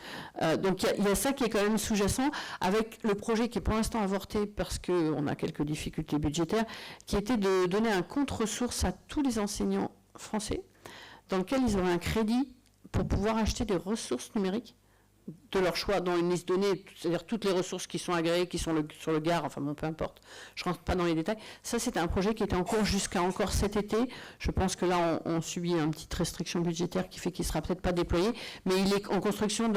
Donc il y a ça qui est quand même sous-jacent, avec le projet qui est pour l'instant avorté, parce qu'on a quelques difficultés budgétaires, qui était de donner un compte-ressource à tous les enseignants français, dans lequel ils auraient un crédit pour pouvoir acheter des ressources numériques de leur choix dans une liste donnée, c'est-à-dire toutes les ressources qui sont agréées, qui sont sur le GAR, enfin bon, peu importe, je ne rentre pas dans les détails. Ça, c'était un projet qui était en cours jusqu'à encore cet été. Je pense que là, on subit une petite restriction budgétaire qui fait qu'il ne sera peut-être pas déployé, mais il est en construction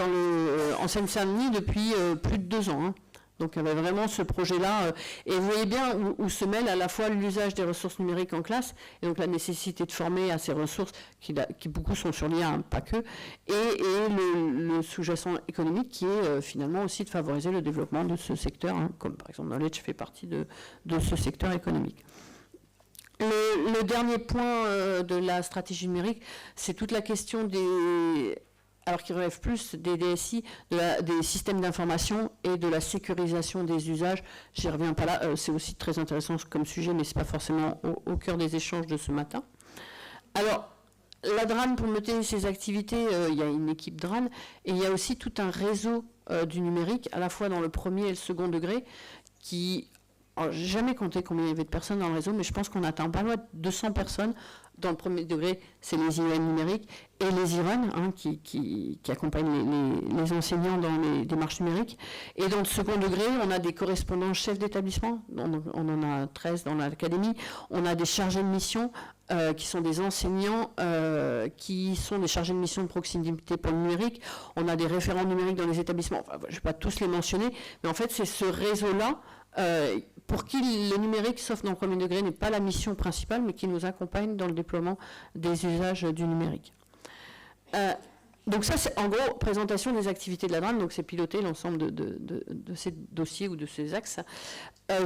en Seine-Saint-Denis depuis plus de 2 ans. Donc il y avait vraiment ce projet-là, et vous voyez bien où se mêle à la fois l'usage des ressources numériques en classe, et donc la nécessité de former à ces ressources, qui beaucoup sont sur l'IA, pas que, et le sous-jacent économique qui est finalement aussi de favoriser le développement de ce secteur, comme par exemple Knowledge fait partie de ce secteur économique. Le dernier point de la stratégie numérique, c'est toute la question alors qui relève plus des DSI, des systèmes d'information et de la sécurisation des usages. J'y reviens pas là, c'est aussi très intéressant comme sujet, mais ce n'est pas forcément au cœur des échanges de ce matin. Alors, la DRAN, pour monter ses activités, il y a une équipe DRAN, et il y a aussi tout un réseau du numérique, à la fois dans le premier et le second degré, qui... Alors, j'ai jamais compté combien il y avait de personnes dans le réseau, mais je pense qu'on atteint pas loin de 200 personnes. Dans le premier degré, c'est les IEN numériques et les IREN qui accompagnent les enseignants dans les démarches numériques. Et dans le second degré, on a des correspondants chefs d'établissement, on en a 13 dans l'académie, on a des chargés de mission qui sont des enseignants qui sont des chargés de mission de proximité pour le numérique, on a des référents numériques dans les établissements, enfin, je ne vais pas tous les mentionner, mais en fait c'est ce réseau-là pour qui le numérique, sauf dans le premier degré, n'est pas la mission principale, mais qui nous accompagne dans le déploiement des usages du numérique. Donc ça, c'est en gros présentation des activités de la DRAN, donc c'est piloter l'ensemble de ces dossiers ou de ces axes.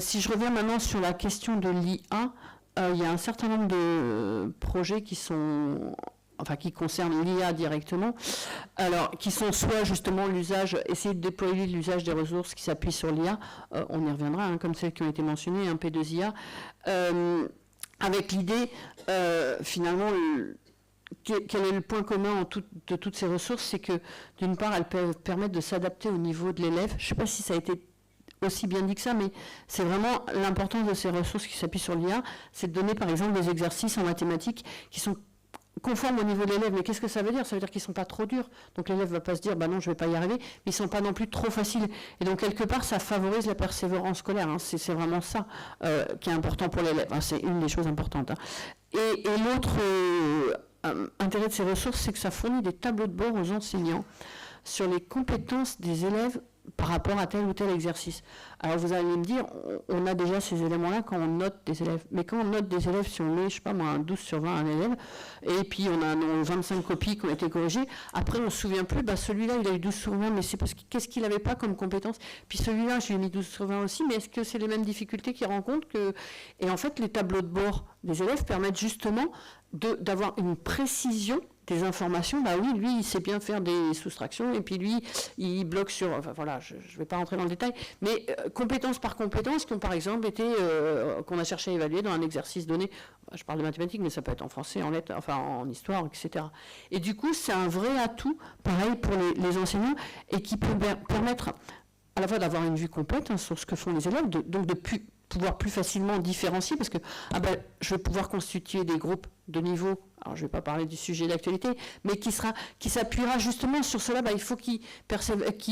Si je reviens maintenant sur la question de l'IA, il y a un certain nombre de projets qui concernent l'IA directement, alors qui sont soit justement essayer de déployer l'usage des ressources qui s'appuient sur l'IA, on y reviendra, comme celles qui ont été mentionnées, un P2IA, avec l'idée finalement quel est le point commun de toutes ces ressources, c'est que d'une part elles peuvent permettre de s'adapter au niveau de l'élève. Je ne sais pas si ça a été aussi bien dit que ça, mais c'est vraiment l'importance de ces ressources qui s'appuient sur l'IA, c'est de donner par exemple des exercices en mathématiques qui sont conformes au niveau de l'élève. Mais qu'est-ce que ça veut dire? Ça veut dire qu'ils ne sont pas trop durs. Donc l'élève ne va pas se dire bah non, je ne vais pas y arriver, mais ils ne sont pas non plus trop faciles. Et donc quelque part, ça favorise la persévérance scolaire. C'est vraiment ça qui est important pour l'élève. C'est une des choses importantes. Et l'autre intérêt de ces ressources, c'est que ça fournit des tableaux de bord aux enseignants sur les compétences des élèves par rapport à tel ou tel exercice. Alors vous allez me dire, on a déjà ces éléments-là quand on note des élèves. Mais quand on note des élèves, si on met, je sais pas moi, un 12 sur 20 à un élève, et puis on a nos 25 copies qui ont été corrigées, après on ne se souvient plus, celui-là il a eu 12 sur 20, mais c'est parce qu'est-ce qu'il n'avait pas comme compétence? Puis celui-là, je lui ai mis 12 sur 20 aussi, mais est-ce que c'est les mêmes difficultés qu'il rencontre que... Et en fait, les tableaux de bord des élèves permettent justement d'avoir une précision des informations. Oui, lui, il sait bien faire des soustractions, et puis lui, il bloque sur... Enfin voilà, je ne vais pas rentrer dans le détail, mais compétence par compétence qui ont par exemple été... qu'on a cherché à évaluer dans un exercice donné. Je parle de mathématiques, mais ça peut être en français, en lettres, enfin en histoire, etc. Et du coup, c'est un vrai atout, pareil pour les enseignants, et qui peut permettre à la fois d'avoir une vue complète sur ce que font les élèves, donc de pouvoir plus facilement différencier, parce que je vais pouvoir constituer des groupes de niveau, alors je ne vais pas parler du sujet d'actualité, mais qui s'appuiera justement sur cela. Il faut qu'il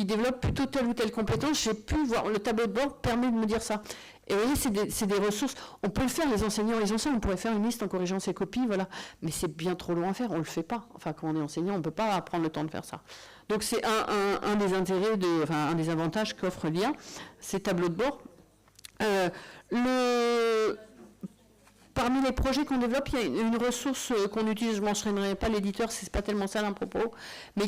développe plutôt telle ou telle compétence. J'ai pu voir, le tableau de bord permet de me dire ça. Et vous voyez, c'est des ressources, on peut le faire, les enseignants, ils ont ça, on pourrait faire une liste en corrigeant ses copies, voilà, mais c'est bien trop long à faire, on ne le fait pas. Enfin, quand on est enseignant, on ne peut pas prendre le temps de faire ça. Donc c'est un des intérêts, un des avantages qu'offre l'IA, ces tableaux de bord. Parmi les projets qu'on développe, il y a une ressource qu'on utilise, je ne mentionnerai pas l'éditeur, c'est pas tellement ça propos, mais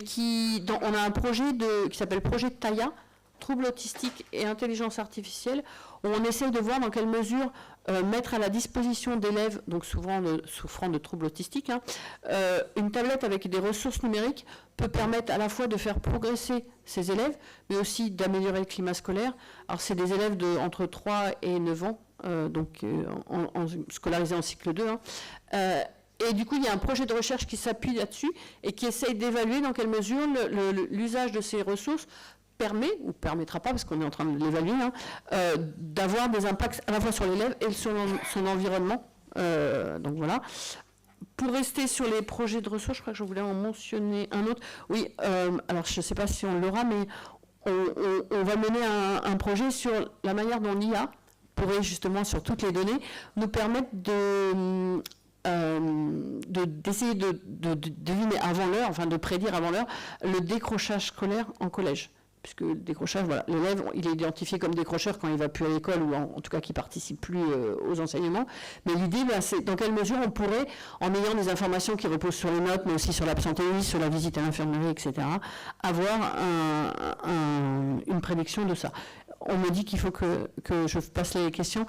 on a un projet qui s'appelle projet Taya, troubles autistiques et intelligence artificielle, où on essaie de voir dans quelle mesure mettre à la disposition d'élèves, donc souvent souffrant de troubles autistiques, une tablette avec des ressources numériques peut permettre à la fois de faire progresser ces élèves, mais aussi d'améliorer le climat scolaire. Alors c'est des élèves entre 3 et 9 ans, scolarisés en cycle 2. Et du coup, il y a un projet de recherche qui s'appuie là-dessus et qui essaye d'évaluer dans quelle mesure l'usage de ces ressources permet, ou permettra pas, parce qu'on est en train de l'évaluer, d'avoir des impacts à la fois sur l'élève et sur son environnement. Donc voilà. Pour rester sur les projets de ressources, je crois que je voulais en mentionner un autre. Oui, alors je ne sais pas si on l'aura, mais on va mener un projet sur la manière dont l'IA pourrait justement, sur toutes les données, nous permettre d'essayer de deviner avant l'heure, enfin de prédire avant l'heure, le décrochage scolaire en collège. Puisque le décrochage, voilà, l'élève, il est identifié comme décrocheur quand il ne va plus à l'école, ou en tout cas qu'il ne participe plus aux enseignements. Mais l'idée, c'est dans quelle mesure on pourrait, en ayant des informations qui reposent sur les notes, mais aussi sur l'absentéisme, sur la visite à l'infirmerie, etc., avoir une prédiction de ça. On me dit qu'il faut que je passe les questions.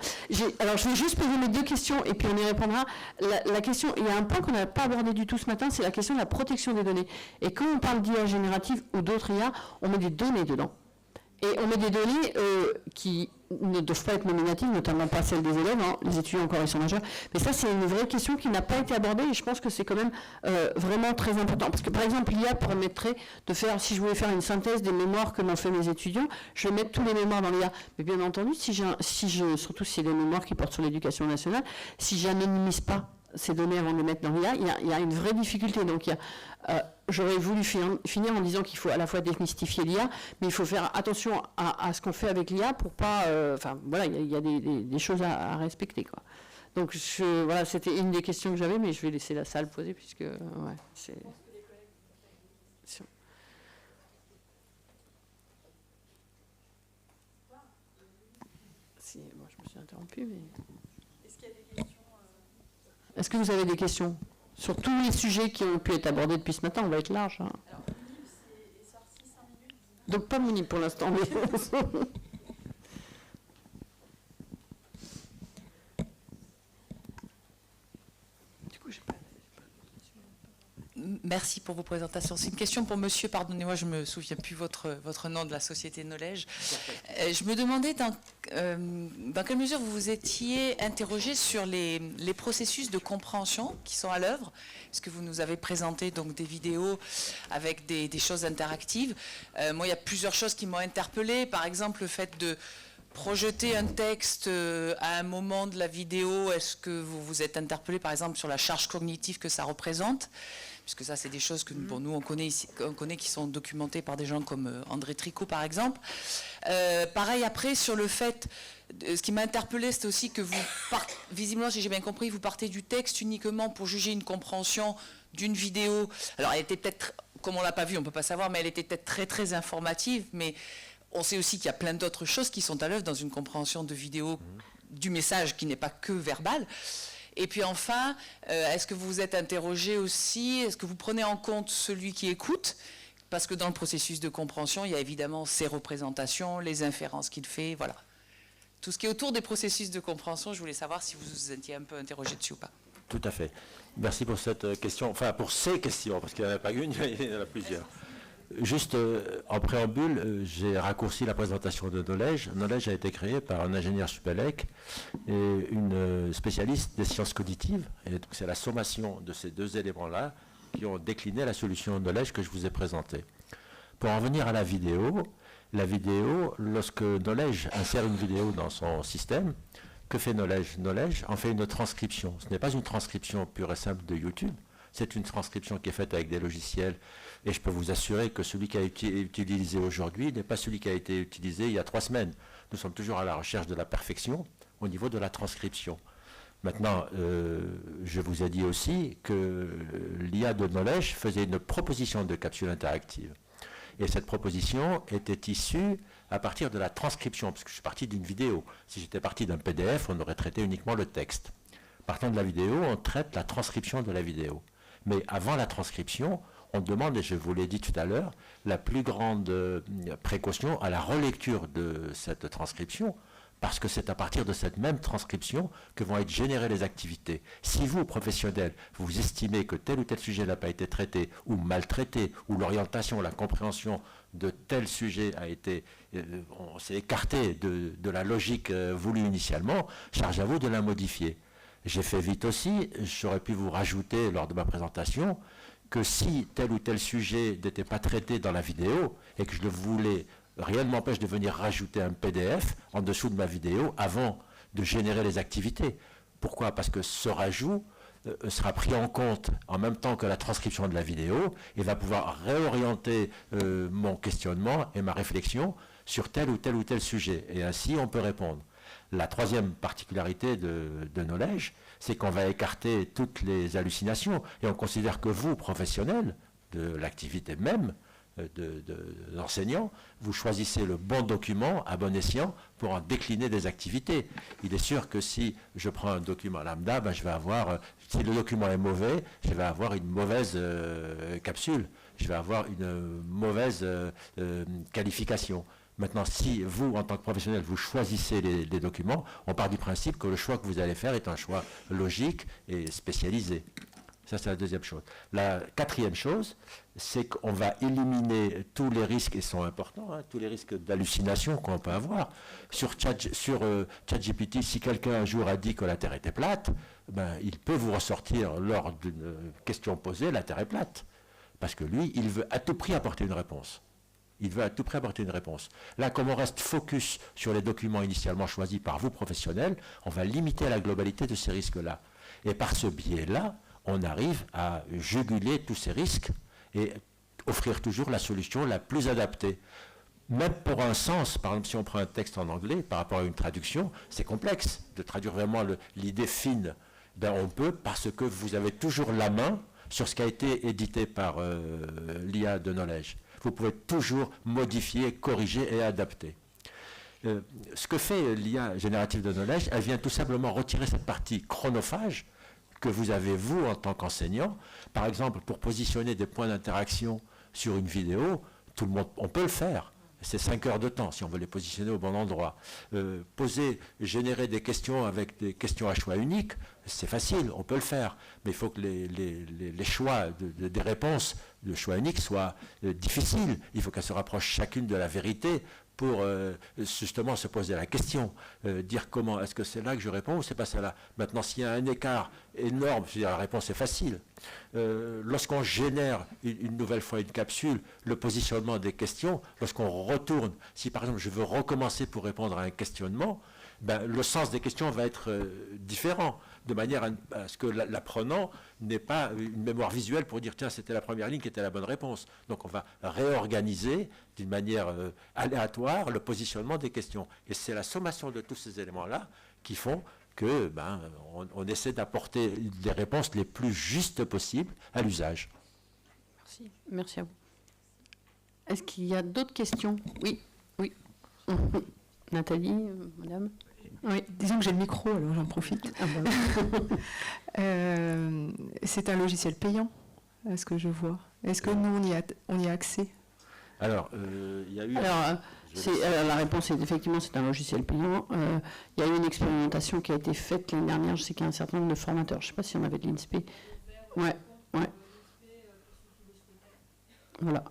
Alors, je vais juste poser mes 2 questions et puis on y répondra. La question, il y a un point qu'on n'a pas abordé du tout ce matin, c'est la question de la protection des données. Et quand on parle d'IA générative ou d'autres IA, on met des données dedans. Et on met des données qui ne doivent pas être nominatives, notamment pas celles des élèves, les étudiants encore ils sont majeurs. Mais ça, c'est une vraie question qui n'a pas été abordée et je pense que c'est quand même vraiment très important. Parce que par exemple, l'IA permettrait de faire, si je voulais faire une synthèse des mémoires que m'ont fait mes étudiants, je vais mettre tous les mémoires dans l'IA. Mais bien entendu, surtout si c'est des mémoires qui portent sur l'éducation nationale, si j'anonymise pas ces données avant de les mettre dans l'IA, il y a une vraie difficulté. Donc j'aurais voulu finir en disant qu'il faut à la fois démystifier l'IA, mais il faut faire attention à ce qu'on fait avec l'IA pour pas... voilà, il y a des choses à respecter, quoi. Donc voilà, c'était une des questions que j'avais, mais je vais laisser la salle poser, puisque... ouais, c'est... Si, moi je me suis interrompue, mais... Est-ce que vous avez des questions sur tous les sujets qui ont pu être abordés depuis ce matin? On va être large. Donc pas Mouni pour l'instant, mais... Merci pour vos présentations. C'est une question pour monsieur, pardonnez-moi, je ne me souviens plus votre nom de la société Knowledge. Je me demandais dans quelle mesure vous vous étiez interrogé sur les processus de compréhension qui sont à l'œuvre, parce que vous nous avez présenté donc des vidéos avec des choses interactives. Moi, il y a plusieurs choses qui m'ont interpellée, par exemple le fait de projeter un texte à un moment de la vidéo. Est-ce que vous vous êtes interpellé par exemple sur la charge cognitive que ça représente ? Puisque ça, c'est des choses que pour nous, on connaît qui sont documentées par des gens comme André Tricot, par exemple. Pareil, après, sur le fait, ce qui m'a interpellé, c'est aussi que visiblement, si j'ai bien compris, vous partez du texte uniquement pour juger une compréhension d'une vidéo. Alors, elle était peut-être, comme on ne l'a pas vu, on ne peut pas savoir, mais elle était peut-être très, très informative, mais on sait aussi qu'il y a plein d'autres choses qui sont à l'œuvre dans une compréhension de vidéo, du message qui n'est pas que verbal. Et puis enfin, est-ce que vous vous êtes interrogé aussi, est-ce que vous prenez en compte celui qui écoute ? Parce que dans le processus de compréhension, il y a évidemment ses représentations, les inférences qu'il fait, voilà. Tout ce qui est autour des processus de compréhension, je voulais savoir si vous vous étiez un peu interrogé dessus ou pas. Tout à fait. Merci pour cette question, enfin pour ces questions, parce qu'il n'y en a pas une, il y en a plusieurs. Juste en préambule, j'ai raccourci la présentation de Knowledge. Knowledge a été créé par un ingénieur Supélec et une spécialiste des sciences cognitives. Et donc c'est la sommation de ces deux éléments-là qui ont décliné la solution Knowledge que je vous ai présentée. Pour en venir à la vidéo, lorsque Knowledge insère une vidéo dans son système, que fait Knowledge ? Knowledge en fait une transcription. Ce n'est pas une transcription pure et simple de YouTube. C'est une transcription qui est faite avec des logiciels et je peux vous assurer que celui qui a été utilisé aujourd'hui n'est pas celui qui a été utilisé il y a 3 semaines. Nous sommes toujours à la recherche de la perfection au niveau de la transcription. Maintenant, je vous ai dit aussi que l'IA de Knowledge faisait une proposition de capsule interactive. Et cette proposition était issue à partir de la transcription, parce que je suis parti d'une vidéo. Si j'étais parti d'un PDF, on aurait traité uniquement le texte. Partant de la vidéo, on traite la transcription de la vidéo. Mais avant la transcription, on demande, et je vous l'ai dit tout à l'heure, la plus grande précaution à la relecture de cette transcription, parce que c'est à partir de cette même transcription que vont être générées les activités. Si vous, professionnels, vous estimez que tel ou tel sujet n'a pas été traité ou maltraité, ou l'orientation, la compréhension de tel sujet a été, on s'est écarté de la logique voulue initialement, charge à vous de la modifier. J'ai fait vite aussi, j'aurais pu vous rajouter lors de ma présentation que si tel ou tel sujet n'était pas traité dans la vidéo et que je le voulais, rien ne m'empêche de venir rajouter un PDF en dessous de ma vidéo avant de générer les activités. Pourquoi ? Parce que ce rajout sera pris en compte en même temps que la transcription de la vidéo et va pouvoir réorienter mon questionnement et ma réflexion sur tel ou tel sujet. Et ainsi, on peut répondre. La troisième particularité de Knowledge, c'est qu'on va écarter toutes les hallucinations et on considère que vous, professionnels de l'activité même d'enseignant, vous choisissez le bon document à bon escient pour en décliner des activités. Il est sûr que si je prends un document lambda, je vais avoir, si le document est mauvais, je vais avoir une mauvaise capsule, je vais avoir une mauvaise qualification. Maintenant, si vous, en tant que professionnel, vous choisissez les documents, on part du principe que le choix que vous allez faire est un choix logique et spécialisé. Ça, c'est la deuxième chose. La quatrième chose, c'est qu'on va éliminer tous les risques, et sont importants, tous les risques d'hallucination qu'on peut avoir. Sur ChatGPT, si quelqu'un un jour a dit que la Terre était plate, il peut vous ressortir lors d'une question posée, la Terre est plate. Parce que lui, il veut à tout prix apporter une réponse. Il veut à tout prix apporter une réponse. Là, comme on reste focus sur les documents initialement choisis par vous, professionnels, on va limiter la globalité de ces risques-là. Et par ce biais-là, on arrive à juguler tous ces risques et offrir toujours la solution la plus adaptée. Même pour un sens, par exemple, si on prend un texte en anglais par rapport à une traduction, c'est complexe de traduire vraiment l'idée fine. On peut parce que vous avez toujours la main sur ce qui a été édité par l'IA de Knowledge. Vous pouvez toujours modifier, corriger et adapter. Ce que fait l'IA générative de Knowledge, elle vient tout simplement retirer cette partie chronophage que vous avez, vous, en tant qu'enseignant. Par exemple, pour positionner des points d'interaction sur une vidéo, tout le monde, on peut le faire. c'est 5 heures de temps si on veut les positionner au bon endroit. Générer des questions avec des questions à choix unique, c'est facile, on peut le faire. Mais il faut que les choix des réponses de choix unique soient difficiles. Il faut qu'elles se rapprochent chacune de la vérité pour justement se poser la question, dire comment, est-ce que c'est là que je réponds ou c'est pas celle-là. Maintenant, s'il y a un écart énorme, la réponse est facile. Lorsqu'on génère une nouvelle fois une capsule, le positionnement des questions, lorsqu'on retourne, si par exemple je veux recommencer pour répondre à un questionnement, ben, le sens des questions va être différent, de manière à ce que l'apprenant n'ait pas une mémoire visuelle pour dire tiens, c'était la première ligne qui était la bonne réponse. Donc on va réorganiser d'une manière aléatoire le positionnement des questions. Et c'est la sommation de tous ces éléments-là qui font que on essaie d'apporter des réponses les plus justes possibles à l'usage. Merci. Merci à vous. Est-ce qu'il y a d'autres questions? Oui. Nathalie, madame. Oui, disons que j'ai le micro, alors j'en profite. C'est un logiciel payant, à ce que je vois. Est-ce que nous, on y a accès? Alors, il y a eu... la réponse est effectivement, c'est un logiciel payant. Il y a eu une expérimentation qui a été faite l'année dernière. Je sais qu'il y a un certain nombre de formateurs. Je ne sais pas si on avait de l'INSPE. Ouais. Voilà.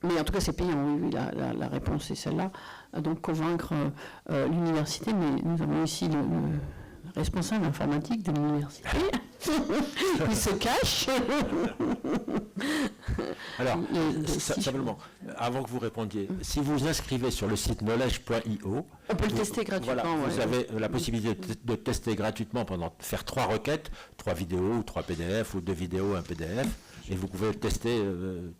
Mais en tout cas, c'est payant, oui, la réponse est celle-là. Donc, convaincre l'université, mais nous avons aussi le responsable informatique de l'université. Il se cache. Alors, simplement, avant que vous répondiez, si vous vous inscrivez sur le site knowledge.io, on peut le tester gratuitement. Voilà, vous avez la possibilité de tester gratuitement faire 3 requêtes, 3 vidéos ou 3 PDF ou 2 vidéos, 1 PDF. Et vous pouvez le tester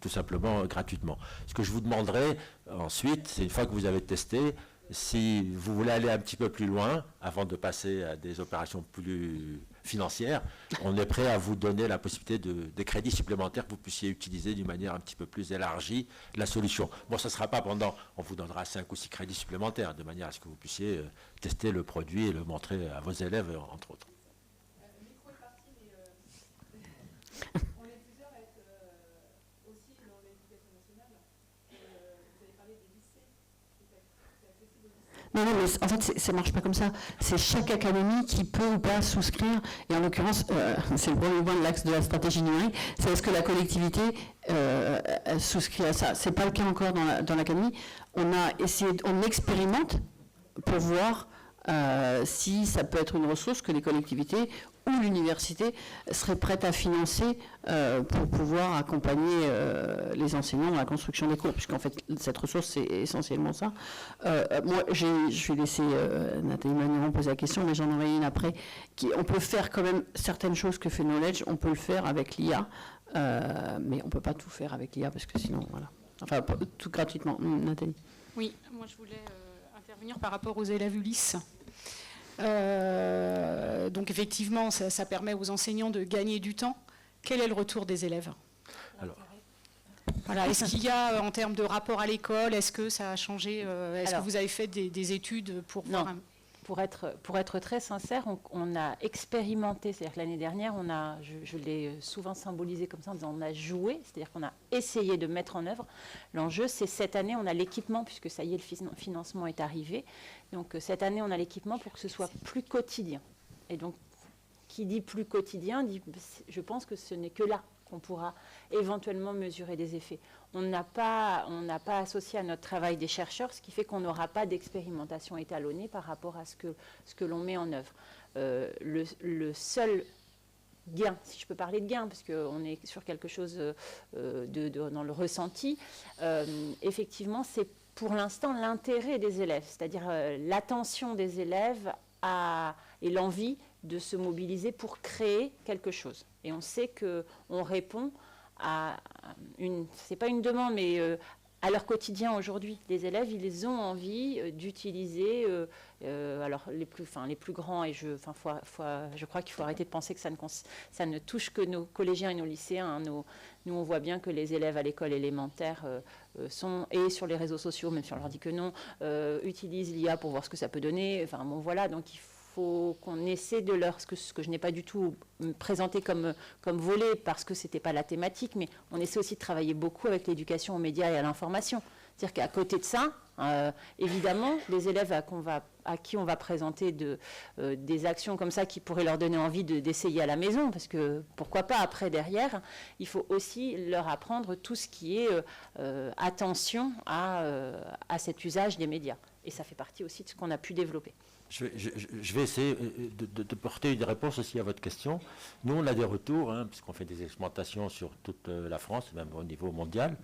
tout simplement gratuitement. Ce que je vous demanderai ensuite, c'est une fois que vous avez testé, si vous voulez aller un petit peu plus loin, avant de passer à des opérations plus financières, on est prêt à vous donner la possibilité des crédits supplémentaires que vous puissiez utiliser d'une manière un petit peu plus élargie la solution. Bon, ça ne sera pas on vous donnera 5 ou 6 crédits supplémentaires, de manière à ce que vous puissiez tester le produit et le montrer à vos élèves, entre autres. Non, mais en fait, ça ne marche pas comme ça. C'est chaque académie qui peut ou pas souscrire. Et en l'occurrence, c'est le premier point de l'axe de la stratégie numérique, c'est est-ce que la collectivité souscrit à ça. Ce n'est pas le cas encore dans l'académie. On expérimente pour voir si ça peut être une ressource que les collectivités ou l'université seraient prêtes à financer pour pouvoir accompagner les enseignants dans la construction des cours, puisqu'en fait, cette ressource, c'est essentiellement ça. Moi, je vais laisser Nathalie Magneron poser la question, mais j'en aurai une après. On peut faire quand même certaines choses que fait Knowledge, on peut le faire avec l'IA, mais on ne peut pas tout faire avec l'IA, parce que sinon, voilà. Enfin, tout gratuitement. Nathalie. Oui, moi je voulais intervenir par rapport aux élèves Ulysse. Donc effectivement, ça permet aux enseignants de gagner du temps. Quel est le retour des élèves? Alors. Voilà, est-ce qu'il y a, en termes de rapport à l'école, est-ce que ça a changé? Est-ce que vous avez fait des études pour voir Pour être très sincère, on a expérimenté, c'est-à-dire que l'année dernière, je l'ai souvent symbolisé comme ça en disant on a joué, c'est-à-dire qu'on a essayé de mettre en œuvre. L'enjeu, c'est cette année, on a l'équipement, puisque ça y est, le financement est arrivé. Donc cette année, on a l'équipement pour que ce soit plus quotidien. Et donc, qui dit plus quotidien, je pense que ce n'est que là qu'on pourra éventuellement mesurer des effets. On n'a pas associé à notre travail des chercheurs, ce qui fait qu'on n'aura pas d'expérimentation étalonnée par rapport à ce que l'on met en œuvre. Le seul gain, si je peux parler de gain, parce qu'on est sur quelque chose dans le ressenti, effectivement, c'est pour l'instant l'intérêt des élèves, c'est-à-dire l'attention des élèves et l'envie de se mobiliser pour créer quelque chose. Et on sait qu'on répond à c'est pas une demande, mais à leur quotidien aujourd'hui. Les élèves, ils ont envie d'utiliser, alors les plus grands, et je crois qu'il faut arrêter de penser que ça ne touche que nos collégiens et nos lycéens. Hein. Nous, on voit bien que les élèves à l'école élémentaire et sur les réseaux sociaux, même si on leur dit que non, utilisent l'IA pour voir ce que ça peut donner. Enfin bon, voilà, donc faut qu'on essaie de leur, ce que je n'ai pas du tout présenté comme volet parce que ce n'était pas la thématique, mais on essaie aussi de travailler beaucoup avec l'éducation aux médias et à l'information. C'est-à-dire qu'à côté de ça, évidemment, les élèves à qui on va présenter des actions comme ça qui pourraient leur donner envie d'essayer à la maison, parce que pourquoi pas après, derrière, il faut aussi leur apprendre tout ce qui est attention à cet usage des médias. Et ça fait partie aussi de ce qu'on a pu développer. Je vais essayer de porter une réponse aussi à votre question. Nous, on a des retours, puisqu'on fait des expérimentations sur toute la France, même au niveau mondial.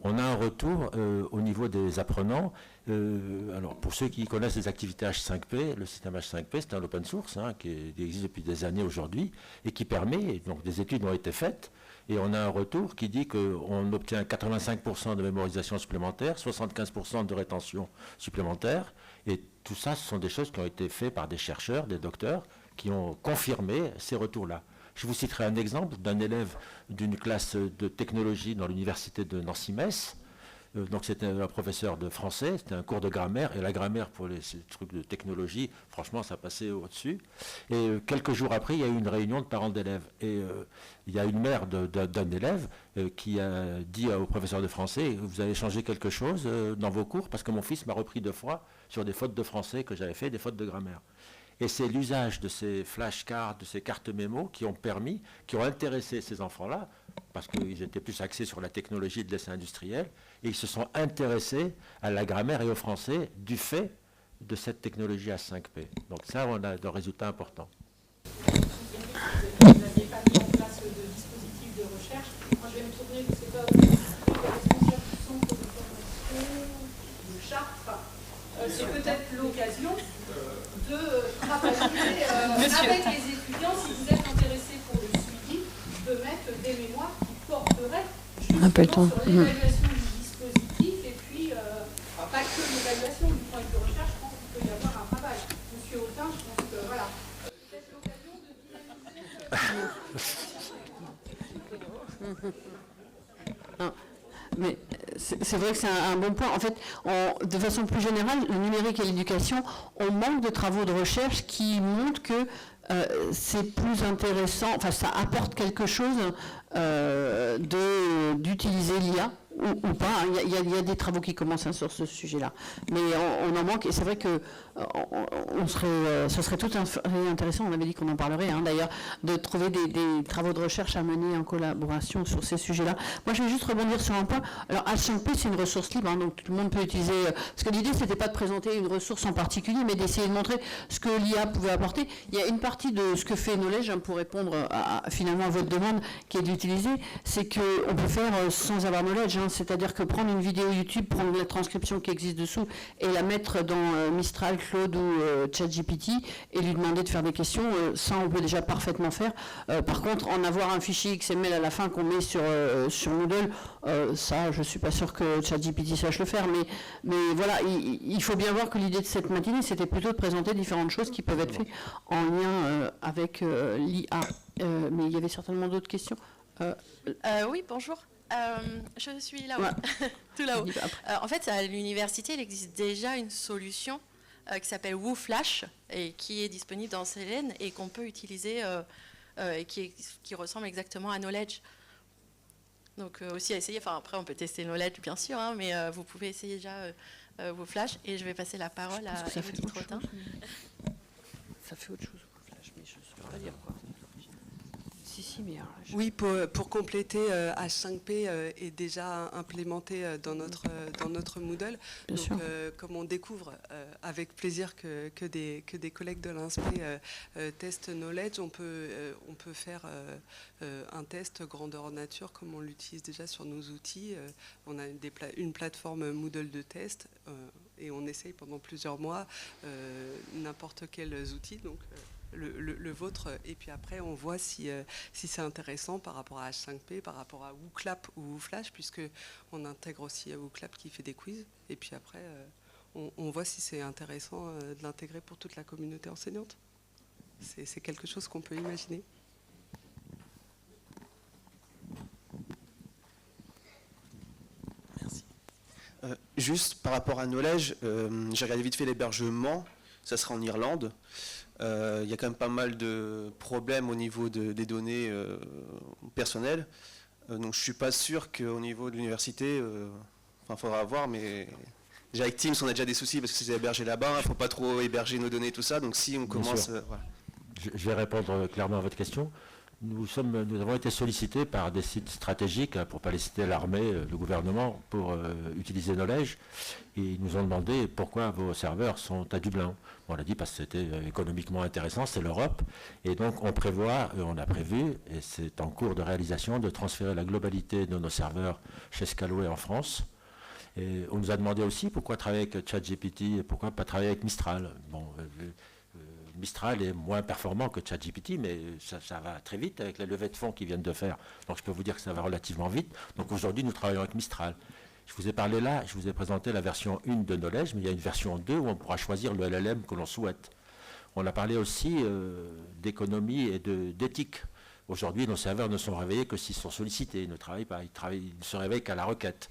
On a un retour au niveau des apprenants. Alors, pour ceux qui connaissent les activités H5P, le système H5P, c'est un open source qui existe depuis des années aujourd'hui et qui permet, donc des études ont été faites, et on a un retour qui dit qu'on obtient 85% de mémorisation supplémentaire, 75% de rétention supplémentaire, et tout ça, ce sont des choses qui ont été faites par des chercheurs, des docteurs, qui ont confirmé ces retours-là. Je vous citerai un exemple d'un élève d'une classe de technologie dans l'université de Nancy-Metz. Donc c'était un professeur de français, c'était un cours de grammaire, et la grammaire pour ces trucs de technologie, franchement, ça passait au-dessus. Et quelques jours après, il y a eu une réunion de parents d'élèves. Et il y a une mère d'un élève qui a dit au professeur de français, vous avez changé quelque chose dans vos cours, parce que mon fils m'a repris 2 fois sur des fautes de français que j'avais fait, des fautes de grammaire. Et c'est l'usage de ces flashcards, de ces cartes mémo qui ont intéressé ces enfants-là, parce qu'ils étaient plus axés sur la technologie de l'essai industriel, et ils se sont intéressés à la grammaire et au français du fait de cette technologie H5P. Donc ça, on a un résultat important. Vous n'aviez pas mis en place de dispositif de recherche. Moi, je vais me tourner, je ne sais pas, le responsable du centre de formation de Chartres. C'est peut-être l'occasion de travailler avec les étudiants, si vous êtes intéressés pour le suivi, de mettre des mémoires qui porteraient justement sur l'évaluation du dispositif et puis, pas que l'évaluation du point de vue recherche, je pense qu'il peut y avoir un travail. Monsieur Autain, je pense que voilà, peut-être l'occasion de dynamiser. Non. Mais c'est vrai que c'est un bon point. En fait, de façon plus générale, le numérique et l'éducation, on manque de travaux de recherche qui montrent que c'est plus intéressant, enfin ça apporte quelque chose d'utiliser l'IA ou pas. Il y a des travaux qui commencent sur ce sujet-là. Mais on en manque, et c'est vrai que ce serait tout intéressant, on avait dit qu'on en parlerait d'ailleurs, de trouver des travaux de recherche à mener en collaboration sur ces sujets-là. Moi, je vais juste rebondir sur un point. Alors, H5P, c'est une ressource libre, donc tout le monde peut utiliser. Parce que l'idée, c'était pas de présenter une ressource en particulier, mais d'essayer de montrer ce que l'IA pouvait apporter. Il y a une partie de ce que fait Knowledge, pour répondre finalement à votre demande, qui est d'utiliser, c'est qu'on peut faire sans avoir Knowledge. C'est-à-dire que prendre une vidéo YouTube, prendre la transcription qui existe dessous et la mettre dans Mistral, Claude ou ChatGPT et lui demander de faire des questions, ça on peut déjà parfaitement faire. Par contre, en avoir un fichier XML à la fin qu'on met sur Moodle, ça je ne suis pas sûr que ChatGPT sache le faire, mais voilà, il faut bien voir que l'idée de cette matinée, c'était plutôt de présenter différentes choses qui peuvent être faites en lien avec l'IA. Mais il y avait certainement d'autres questions. Oui, bonjour. Je suis là-haut, tout là-haut. En fait, à l'université, il existe déjà une solution qui s'appelle WooFlash et qui est disponible dans Selene et qu'on peut utiliser et qui ressemble exactement à Knowledge. Donc aussi à essayer, enfin après on peut tester Knowledge bien sûr, mais vous pouvez essayer déjà WooFlash et je vais passer la parole à Elodie Trottin. Ça fait autre chose WooFlash, mais je ne sais pas dire quoi. Oui, pour compléter, H5P est déjà implémenté dans notre Moodle. Donc, comme on découvre avec plaisir que des collègues de l'INSPE testent Knowledge, on peut faire un test grandeur nature comme on l'utilise déjà sur nos outils. On a une plateforme Moodle de test et on essaye pendant plusieurs mois n'importe quels outils. Donc, le vôtre, et puis après on voit si c'est intéressant par rapport à H5P, par rapport à WooClap ou WooFlash, puisque on intègre aussi WooClap qui fait des quiz, et puis après on voit si c'est intéressant de l'intégrer pour toute la communauté enseignante. C'est quelque chose qu'on peut imaginer. Merci. Juste par rapport à Knowledge, j'ai regardé vite fait l'hébergement, ça sera en Irlande. Il y a quand même pas mal de problèmes au niveau des données personnelles. Donc je ne suis pas sûr qu'au niveau de l'université, il faudra voir, mais déjà avec Teams, on a déjà des soucis parce que c'est hébergé là-bas, il ne faut pas trop héberger nos données, tout ça. Donc si on commence... voilà. Je vais répondre clairement à votre question. Nous avons été sollicités par des sites stratégiques, pour ne pas les citer, l'armée, le gouvernement, pour utiliser Knowledge. Et ils nous ont demandé pourquoi vos serveurs sont à Dublin. On a dit parce que c'était économiquement intéressant, c'est l'Europe. Et donc on a prévu, et c'est en cours de réalisation, de transférer la globalité de nos serveurs chez Scalway en France. Et on nous a demandé aussi pourquoi travailler avec ChatGPT et pourquoi pas travailler avec Mistral. Bon, Mistral est moins performant que ChatGPT, mais ça va très vite avec la levée de fonds qu'ils viennent de faire. Donc je peux vous dire que ça va relativement vite. Donc aujourd'hui, nous travaillons avec Mistral. Je vous ai parlé là, je vous ai présenté la version 1 de Knowledge, mais il y a une version 2 où on pourra choisir le LLM que l'on souhaite. On a parlé aussi d'économie et d'éthique. Aujourd'hui, nos serveurs ne sont réveillés que s'ils sont sollicités. Ils ne travaillent pas, ils ne se réveillent qu'à la requête.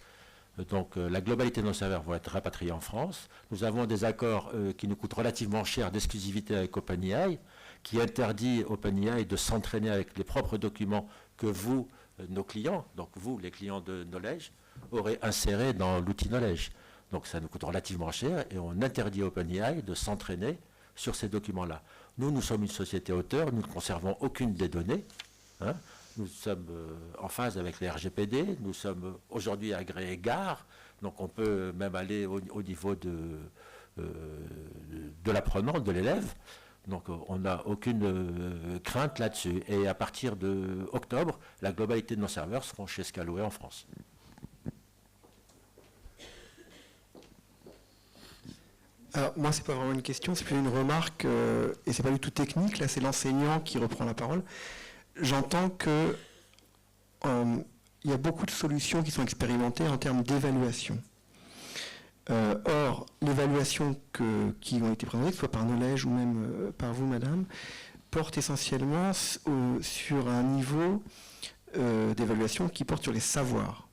Donc la globalité de nos serveurs vont être rapatriés en France. Nous avons des accords qui nous coûtent relativement cher d'exclusivité avec OpenAI, qui interdit OpenAI de s'entraîner avec les propres documents que vous, nos clients, donc vous, les clients de Knowledge, aurez insérés dans l'outil Knowledge. Donc ça nous coûte relativement cher et on interdit OpenAI de s'entraîner sur ces documents-là. Nous sommes une société auteur, nous ne conservons aucune des données. Hein. Nous sommes en phase avec les RGPD, nous sommes aujourd'hui agréés GARE, donc on peut même aller au niveau de l'apprenant, de l'élève. Donc on n'a aucune crainte là-dessus. Et à partir de octobre, la globalité de nos serveurs seront chez Scalway en France. Alors, moi, c'est pas vraiment une question, c'est plutôt une remarque, et c'est pas du tout technique, là c'est l'enseignant qui reprend la parole. J'entends que il y a beaucoup de solutions qui sont expérimentées en termes d'évaluation. Or, l'évaluation qui ont été présentées, que ce soit par Knowledge ou même par vous, madame, porte essentiellement sur un niveau d'évaluation qui porte sur les savoirs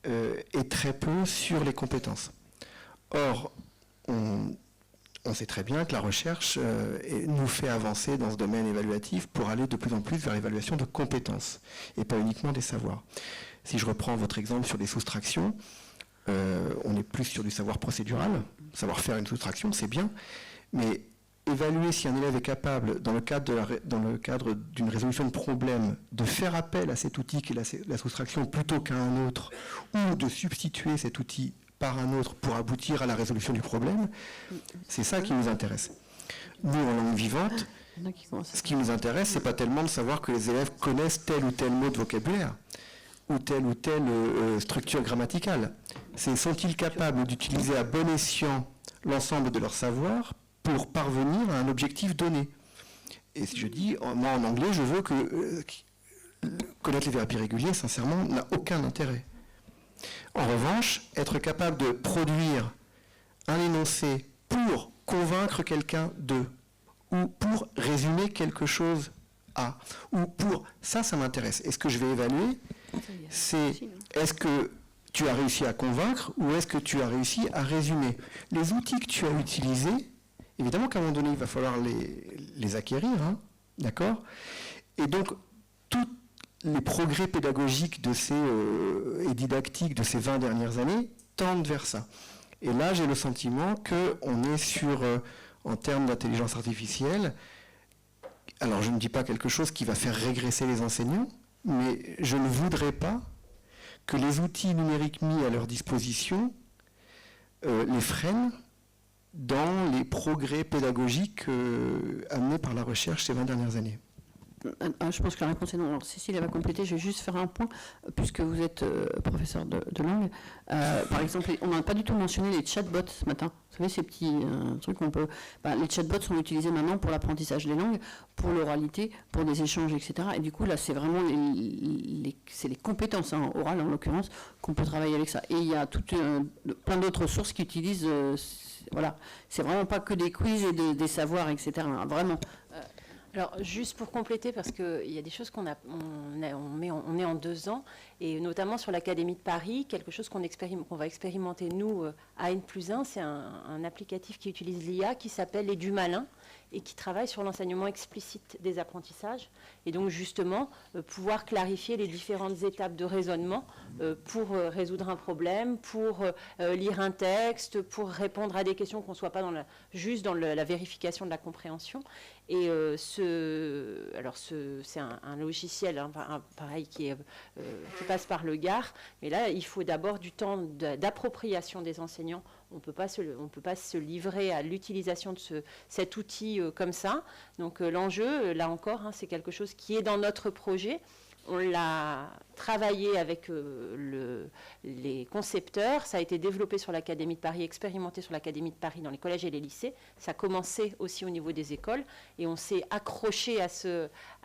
et très peu sur les compétences. Or, on sait très bien que la recherche nous fait avancer dans ce domaine évaluatif pour aller de plus en plus vers l'évaluation de compétences et pas uniquement des savoirs. Si je reprends votre exemple sur les soustractions, on est plus sur du savoir procédural, savoir faire une soustraction, c'est bien, mais évaluer si un élève est capable, dans le cadre d'une résolution de problème, de faire appel à cet outil qui est la soustraction plutôt qu'à un autre, ou de substituer cet outil par un autre pour aboutir à la résolution du problème, c'est ça qui nous intéresse. Nous, en langue vivante, ce qui nous intéresse, c'est pas tellement de savoir que les élèves connaissent tel ou tel mot de vocabulaire, ou telle structure grammaticale. Sont-ils capables d'utiliser à bon escient l'ensemble de leur savoir pour parvenir à un objectif donné? Et si je dis, moi en anglais, je veux que connaître les verbes irréguliers, sincèrement, n'a aucun intérêt. En revanche, être capable de produire un énoncé pour convaincre quelqu'un de, ou pour résumer quelque chose à, ou pour... Ça m'intéresse. Et ce que je vais évaluer, c'est est-ce que tu as réussi à convaincre ou est-ce que tu as réussi à résumer. Les outils que tu as utilisés, évidemment qu'à un moment donné, il va falloir les acquérir, hein, d'accord? Et donc, toutes les progrès pédagogiques et didactiques de ces 20 dernières années tendent vers ça. Et là, j'ai le sentiment qu'on est sur, en termes d'intelligence artificielle, alors je ne dis pas quelque chose qui va faire régresser les enseignants, mais je ne voudrais pas que les outils numériques mis à leur disposition les freinent dans les progrès pédagogiques amenés par la recherche ces 20 dernières années. Je pense que la réponse est non. Alors, Cécile, elle va compléter. Je vais juste faire un point, puisque vous êtes professeur de langue. Par exemple, on n'a pas du tout mentionné les chatbots ce matin. Vous savez, ces petits trucs qu'on peut... les chatbots sont utilisés maintenant pour l'apprentissage des langues, pour l'oralité, pour des échanges, etc. Et du coup, là, c'est vraiment c'est les compétences orales, en l'occurrence, qu'on peut travailler avec ça. Et il y a plein d'autres sources qui utilisent... voilà. C'est vraiment pas que des quiz et des savoirs, etc. Vraiment... Alors, juste pour compléter, parce qu'il y a des choses qu'on est en 2 ans, et notamment sur l'Académie de Paris, quelque chose qu'on va expérimenter, nous, à N+1, c'est un applicatif qui utilise l'IA qui s'appelle les Du Malin, et qui travaille sur l'enseignement explicite des apprentissages. Et donc justement, pouvoir clarifier les différentes étapes de raisonnement pour résoudre un problème, pour lire un texte, pour répondre à des questions qu'on ne soit pas juste dans la vérification de la compréhension. Et c'est un logiciel, hein, pareil, qui passe par le GAR. Mais là, il faut d'abord du temps d'appropriation des enseignants. On ne peut pas se livrer à l'utilisation de cet outil comme ça. Donc l'enjeu, là encore, hein, c'est quelque chose qui est dans notre projet. On l'a travaillé avec les concepteurs. Ça a été développé sur l'Académie de Paris, expérimenté sur l'Académie de Paris dans les collèges et les lycées. Ça a commencé aussi au niveau des écoles. Et on s'est accroché à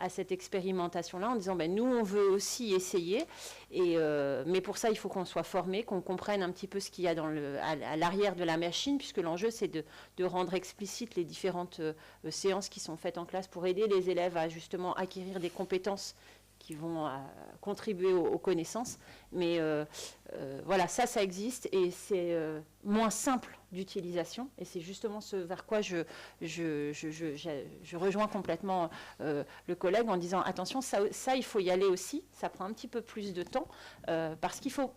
cette expérimentation-là en disant, nous, on veut aussi essayer. Mais pour ça, il faut qu'on soit formé, qu'on comprenne un petit peu ce qu'il y a à l'arrière de la machine, puisque l'enjeu, c'est de rendre explicite les différentes séances qui sont faites en classe pour aider les élèves à justement acquérir des compétences qui vont contribuer aux connaissances. Mais voilà, ça existe et c'est moins simple d'utilisation. Et c'est justement ce vers quoi je rejoins complètement le collègue en disant, attention, ça, il faut y aller aussi. Ça prend un petit peu plus de temps parce qu'il faut...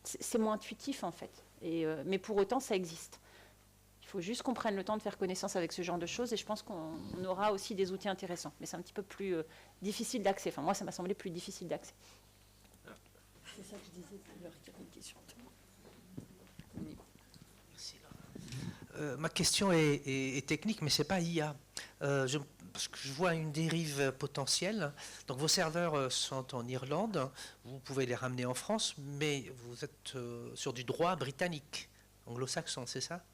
c'est moins intuitif, en fait. Mais pour autant, ça existe. Il faut juste qu'on prenne le temps de faire connaissance avec ce genre de choses et je pense qu'on aura aussi des outils intéressants. Mais c'est un petit peu plus difficile d'accès. Enfin, moi, ça m'a semblé plus difficile d'accès. C'est ça que je disais tout à l'heure, qu'il y avait une question. Merci. Ma question est technique, mais ce n'est pas IA. Parce que je vois une dérive potentielle. Donc vos serveurs sont en Irlande, vous pouvez les ramener en France, mais vous êtes sur du droit britannique, anglo-saxon, c'est ça ?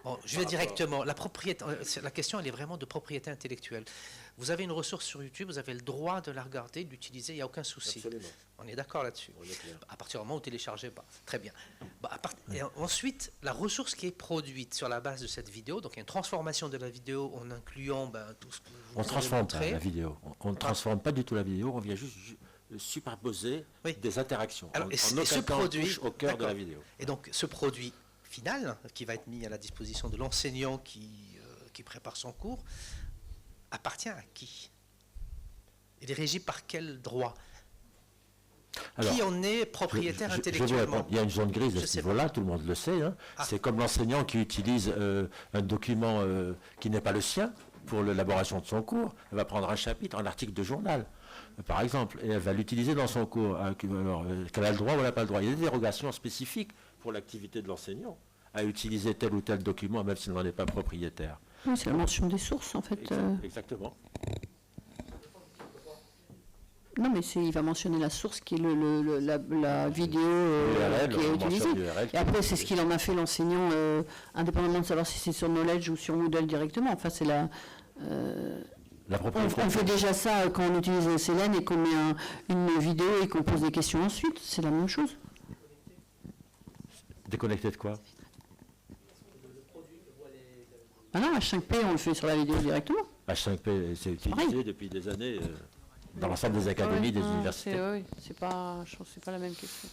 Bon, je vais directement. La question, elle est vraiment de propriété intellectuelle. Vous avez une ressource sur YouTube, vous avez le droit de la regarder, de l'utiliser, il n'y a aucun souci. Absolument. On est d'accord là-dessus. À partir du moment où vous ne téléchargez pas. Très bien. Et ensuite, la ressource qui est produite sur la base de cette vidéo, donc il y a une transformation de la vidéo en incluant tout ce que vous On ne transforme pas la vidéo. On ne transforme pas du tout la vidéo, on vient juste superposer des interactions. Alors, et ce produit au cœur de la vidéo. Et donc, ce produit final, qui va être mis à la disposition de l'enseignant qui prépare son cours, appartient à qui? Il est régi par quel droit? Alors, qui en est propriétaire intellectuellement? Il y a une zone grise à ce niveau-là, tout le monde le sait. Hein. C'est comme l'enseignant qui utilise un document qui n'est pas le sien pour l'élaboration de son cours. Elle va prendre un chapitre, un article de journal, par exemple, et elle va l'utiliser dans son cours. Alors, qu'elle a le droit ou elle n'a pas le droit. Il y a des dérogations spécifiques pour l'activité de l'enseignant à utiliser tel ou tel document, même s'il n'en est pas propriétaire. Oui, c'est la mention des sources, en fait. Exactement. Non, mais il va mentionner la source qui est la vidéo qui est utilisée. Et après, c'est ce qu'il en a fait l'enseignant, indépendamment de savoir si c'est sur Knowledge ou sur Moodle directement. Enfin, c'est on fait déjà ça quand on utilise Célène et qu'on met une vidéo et qu'on pose des questions ensuite. C'est la même chose. Déconnecté de quoi? Ah non, H5P, on le fait sur la vidéo directement. H5P, c'est utilisé depuis des années dans l'ensemble des académies, des universités. Oui, c'est pas la même question.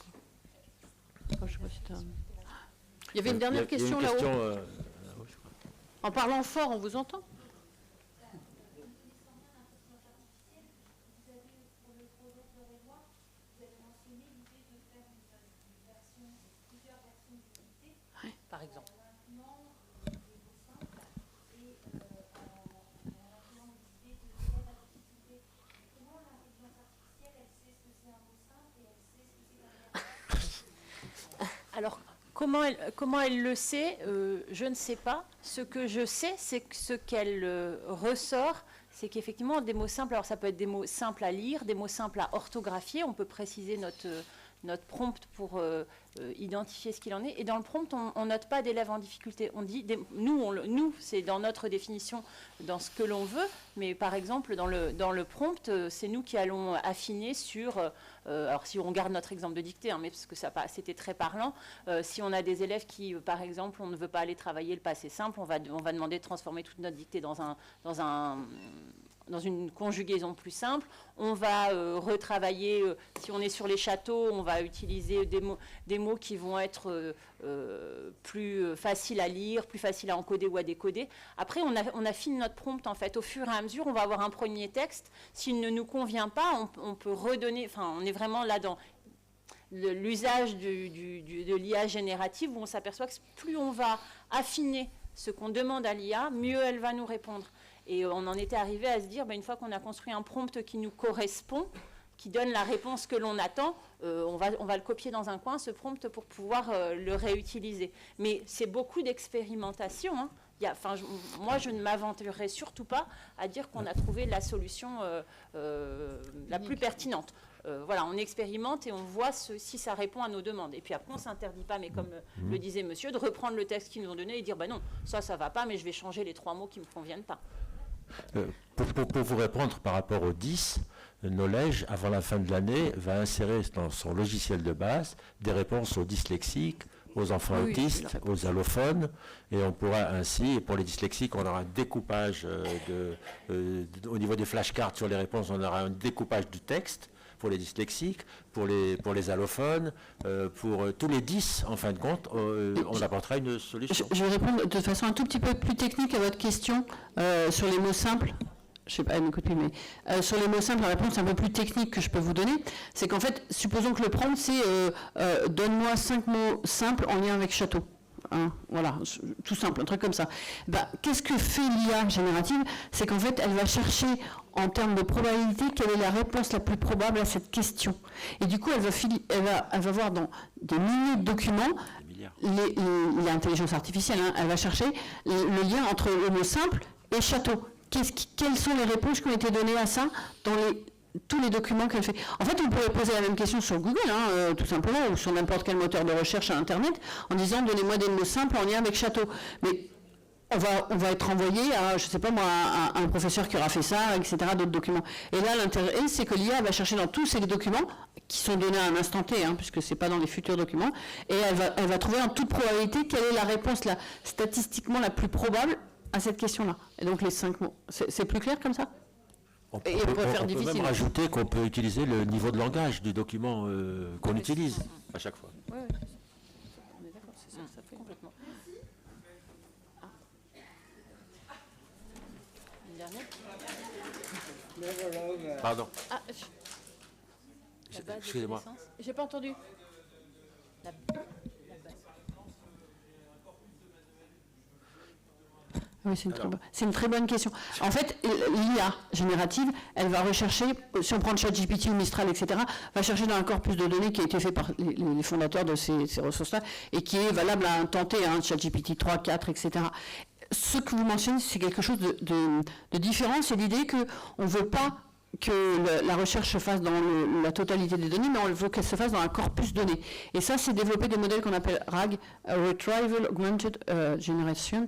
Quoi. Je sais pas si il y avait une dernière question là-haut. En parlant fort, on vous entend? Par exemple. Alors, comment elle le sait, je ne sais pas. Ce que je sais, c'est que ce qu'elle ressort, c'est qu'effectivement, des mots simples, alors ça peut être des mots simples à lire, des mots simples à orthographier, on peut préciser notre prompt pour identifier ce qu'il en est. Et dans le prompt, on note pas d'élèves en difficulté. On dit, nous, c'est dans notre définition, dans ce que l'on veut, mais par exemple, dans le prompt, c'est nous qui allons affiner sur, alors si on garde notre exemple de dictée, mais parce que c'était très parlant, si on a des élèves qui, par exemple, on ne veut pas aller travailler le passé simple, on va demander de transformer toute notre dictée dans dans une conjugaison plus simple. On va retravailler, si on est sur les châteaux, on va utiliser des mots qui vont être plus faciles à lire, plus faciles à encoder ou à décoder. Après, on affine notre prompt, en fait. Au fur et à mesure, on va avoir un premier texte. S'il ne nous convient pas, on peut redonner... Enfin, on est vraiment là dans l'usage de l'IA générative, où on s'aperçoit que plus on va affiner ce qu'on demande à l'IA, mieux elle va nous répondre. Et on en était arrivé à se dire, une fois qu'on a construit un prompt qui nous correspond, qui donne la réponse que l'on attend, on va le copier dans un coin, ce prompt, pour pouvoir le réutiliser. Mais c'est beaucoup d'expérimentation. Hein. Moi, je ne m'aventurerai surtout pas à dire qu'on a trouvé la solution la plus pertinente. Voilà, on expérimente et on voit si ça répond à nos demandes. Et puis après, on ne s'interdit pas, mais comme le disait monsieur, de reprendre le texte qu'ils nous ont donné et dire, non, ça ne va pas, mais je vais changer les 3 mots qui ne me conviennent pas. Pour vous répondre par rapport aux 10, Knowledge, avant la fin de l'année, va insérer dans son logiciel de base des réponses aux dyslexiques, aux enfants autistes, aux allophones, et on pourra ainsi, pour les dyslexiques, on aura un découpage au niveau des flashcards sur les réponses, on aura un découpage du texte pour les dyslexiques, pour les allophones, pour tous les 10, en fin de compte, on apportera une solution. Je vais répondre de façon un tout petit peu plus technique à votre question sur les mots simples. Je ne sais pas, elle m'écoute plus, mais sur les mots simples, la réponse un peu plus technique que je peux vous donner, c'est qu'en fait, supposons que le prompt, c'est donne-moi 5 mots simples en lien avec château. Hein, voilà, tout simple, un truc comme ça. Qu'est-ce que fait l'IA générative? C'est qu'en fait, elle va chercher en termes de probabilité quelle est la réponse la plus probable à cette question. Et du coup, elle va voir dans des milliers de documents l'intelligence artificielle, hein, elle va chercher le lien entre le mot simple et château. Quelles sont les réponses qui ont été données à ça dans tous les documents qu'elle fait. En fait, on pourrait poser la même question sur Google, hein, tout simplement, ou sur n'importe quel moteur de recherche à Internet, en disant « donnez-moi des mots simples en lien avec château ». Mais on va être envoyé à, je ne sais pas moi, à un professeur qui aura fait ça, etc., d'autres documents. Et là, l'intérêt, c'est que l'IA va chercher dans tous ces documents, qui sont donnés à un instant T, hein, puisque ce n'est pas dans les futurs documents, et elle va trouver en toute probabilité quelle est la réponse statistiquement la plus probable à cette question-là. Et donc les 5 mots. C'est plus clair comme ça? On peut même rajouter qu'on peut utiliser le niveau de langage du document qu'on utilise à chaque fois. Oui, on est d'accord, c'est ça, ça fait complètement. Une dernière? Pardon. Excusez-moi. J'ai pas entendu. Oui, c'est une très bonne question. En fait, l'IA générative, elle va rechercher, si on prend ChatGPT ou Mistral, etc., va chercher dans un corpus de données qui a été fait par les fondateurs de ces ressources-là et qui est valable à un temps T, hein, ChatGPT 3, 4, etc. Ce que vous mentionnez, c'est quelque chose de différent. C'est l'idée qu'on ne veut pas que la recherche se fasse dans la totalité des données, mais on veut qu'elle se fasse dans un corpus donné. Et ça, c'est développer des modèles qu'on appelle RAG, Retrieval Augmented Generation,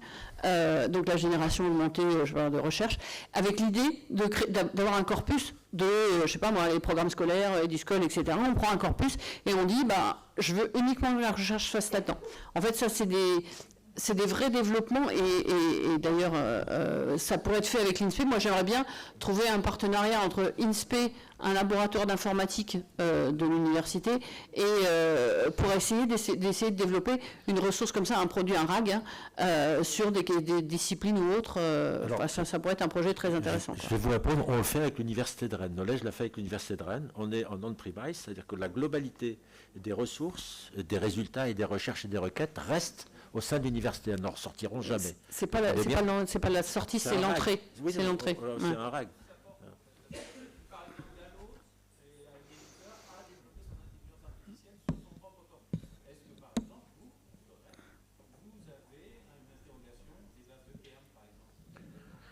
donc la génération augmentée de recherche, avec l'idée d'avoir un corpus de, je sais pas moi, les programmes scolaires, Eduscol, etc. On prend un corpus et on dit, je veux uniquement que la recherche se fasse là-dedans. En fait, ça, c'est des vrais développements et d'ailleurs ça pourrait être fait avec l'INSPE. Moi j'aimerais bien trouver un partenariat entre INSPE, un laboratoire d'informatique de l'université et pour essayer de développer une ressource comme ça, un produit, un RAG sur des disciplines ou autres. Ça pourrait être un projet très intéressant. Je vais vous répondre, on le fait avec l'université de Rennes. Knowledge l'a fait avec l'université de Rennes. On est en on-premise, c'est-à-dire que la globalité des ressources, des résultats et des recherches et des requêtes reste au sein de l'université, elles n'en ressortiront jamais. C'est pas la sortie, c'est l'entrée. Oui, c'est l'entrée. C'est un RAG.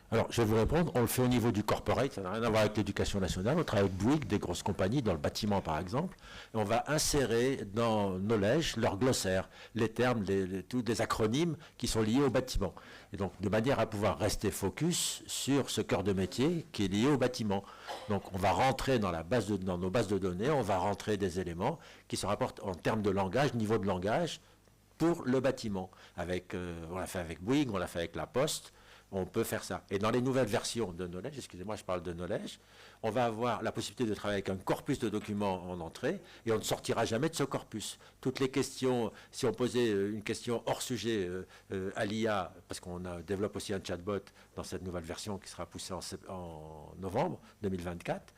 Alors, je vais vous répondre, on le fait au niveau du corporate, ça n'a rien à voir avec l'éducation nationale, on travaille avec Bouygues, des grosses compagnies, dans le bâtiment par exemple, et on va insérer dans Knowledge leur glossaire, les termes, tous les acronymes qui sont liés au bâtiment. Et donc, de manière à pouvoir rester focus sur ce cœur de métier qui est lié au bâtiment. Donc, on va rentrer dans nos bases de données, on va rentrer des éléments qui se rapportent en termes de langage, niveau de langage, pour le bâtiment. On l'a fait avec Bouygues, on l'a fait avec La Poste, on peut faire ça. Et dans les nouvelles versions de Knowledge, excusez-moi, je parle de Knowledge, on va avoir la possibilité de travailler avec un corpus de documents en entrée et on ne sortira jamais de ce corpus. Toutes les questions, si on posait une question hors sujet à l'IA, parce qu'on développe aussi un chatbot dans cette nouvelle version qui sera poussée en novembre 2024,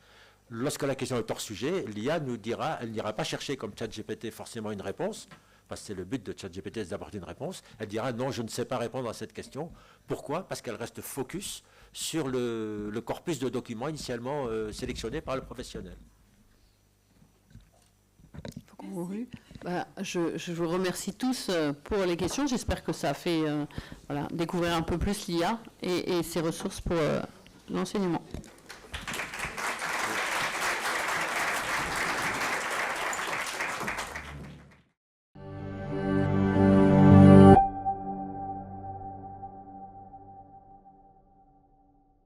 lorsque la question est hors sujet, l'IA nous dira, elle n'ira pas chercher comme ChatGPT forcément une réponse, parce que c'est le but de ChatGPT, c'est d'apporter une réponse. Elle dira non, je ne sais pas répondre à cette question. Pourquoi? Parce qu'elle reste focus sur le corpus de documents initialement sélectionné par le professionnel. Je vous remercie tous pour les questions. J'espère que ça a fait découvrir un peu plus l'IA et ses ressources pour l'enseignement.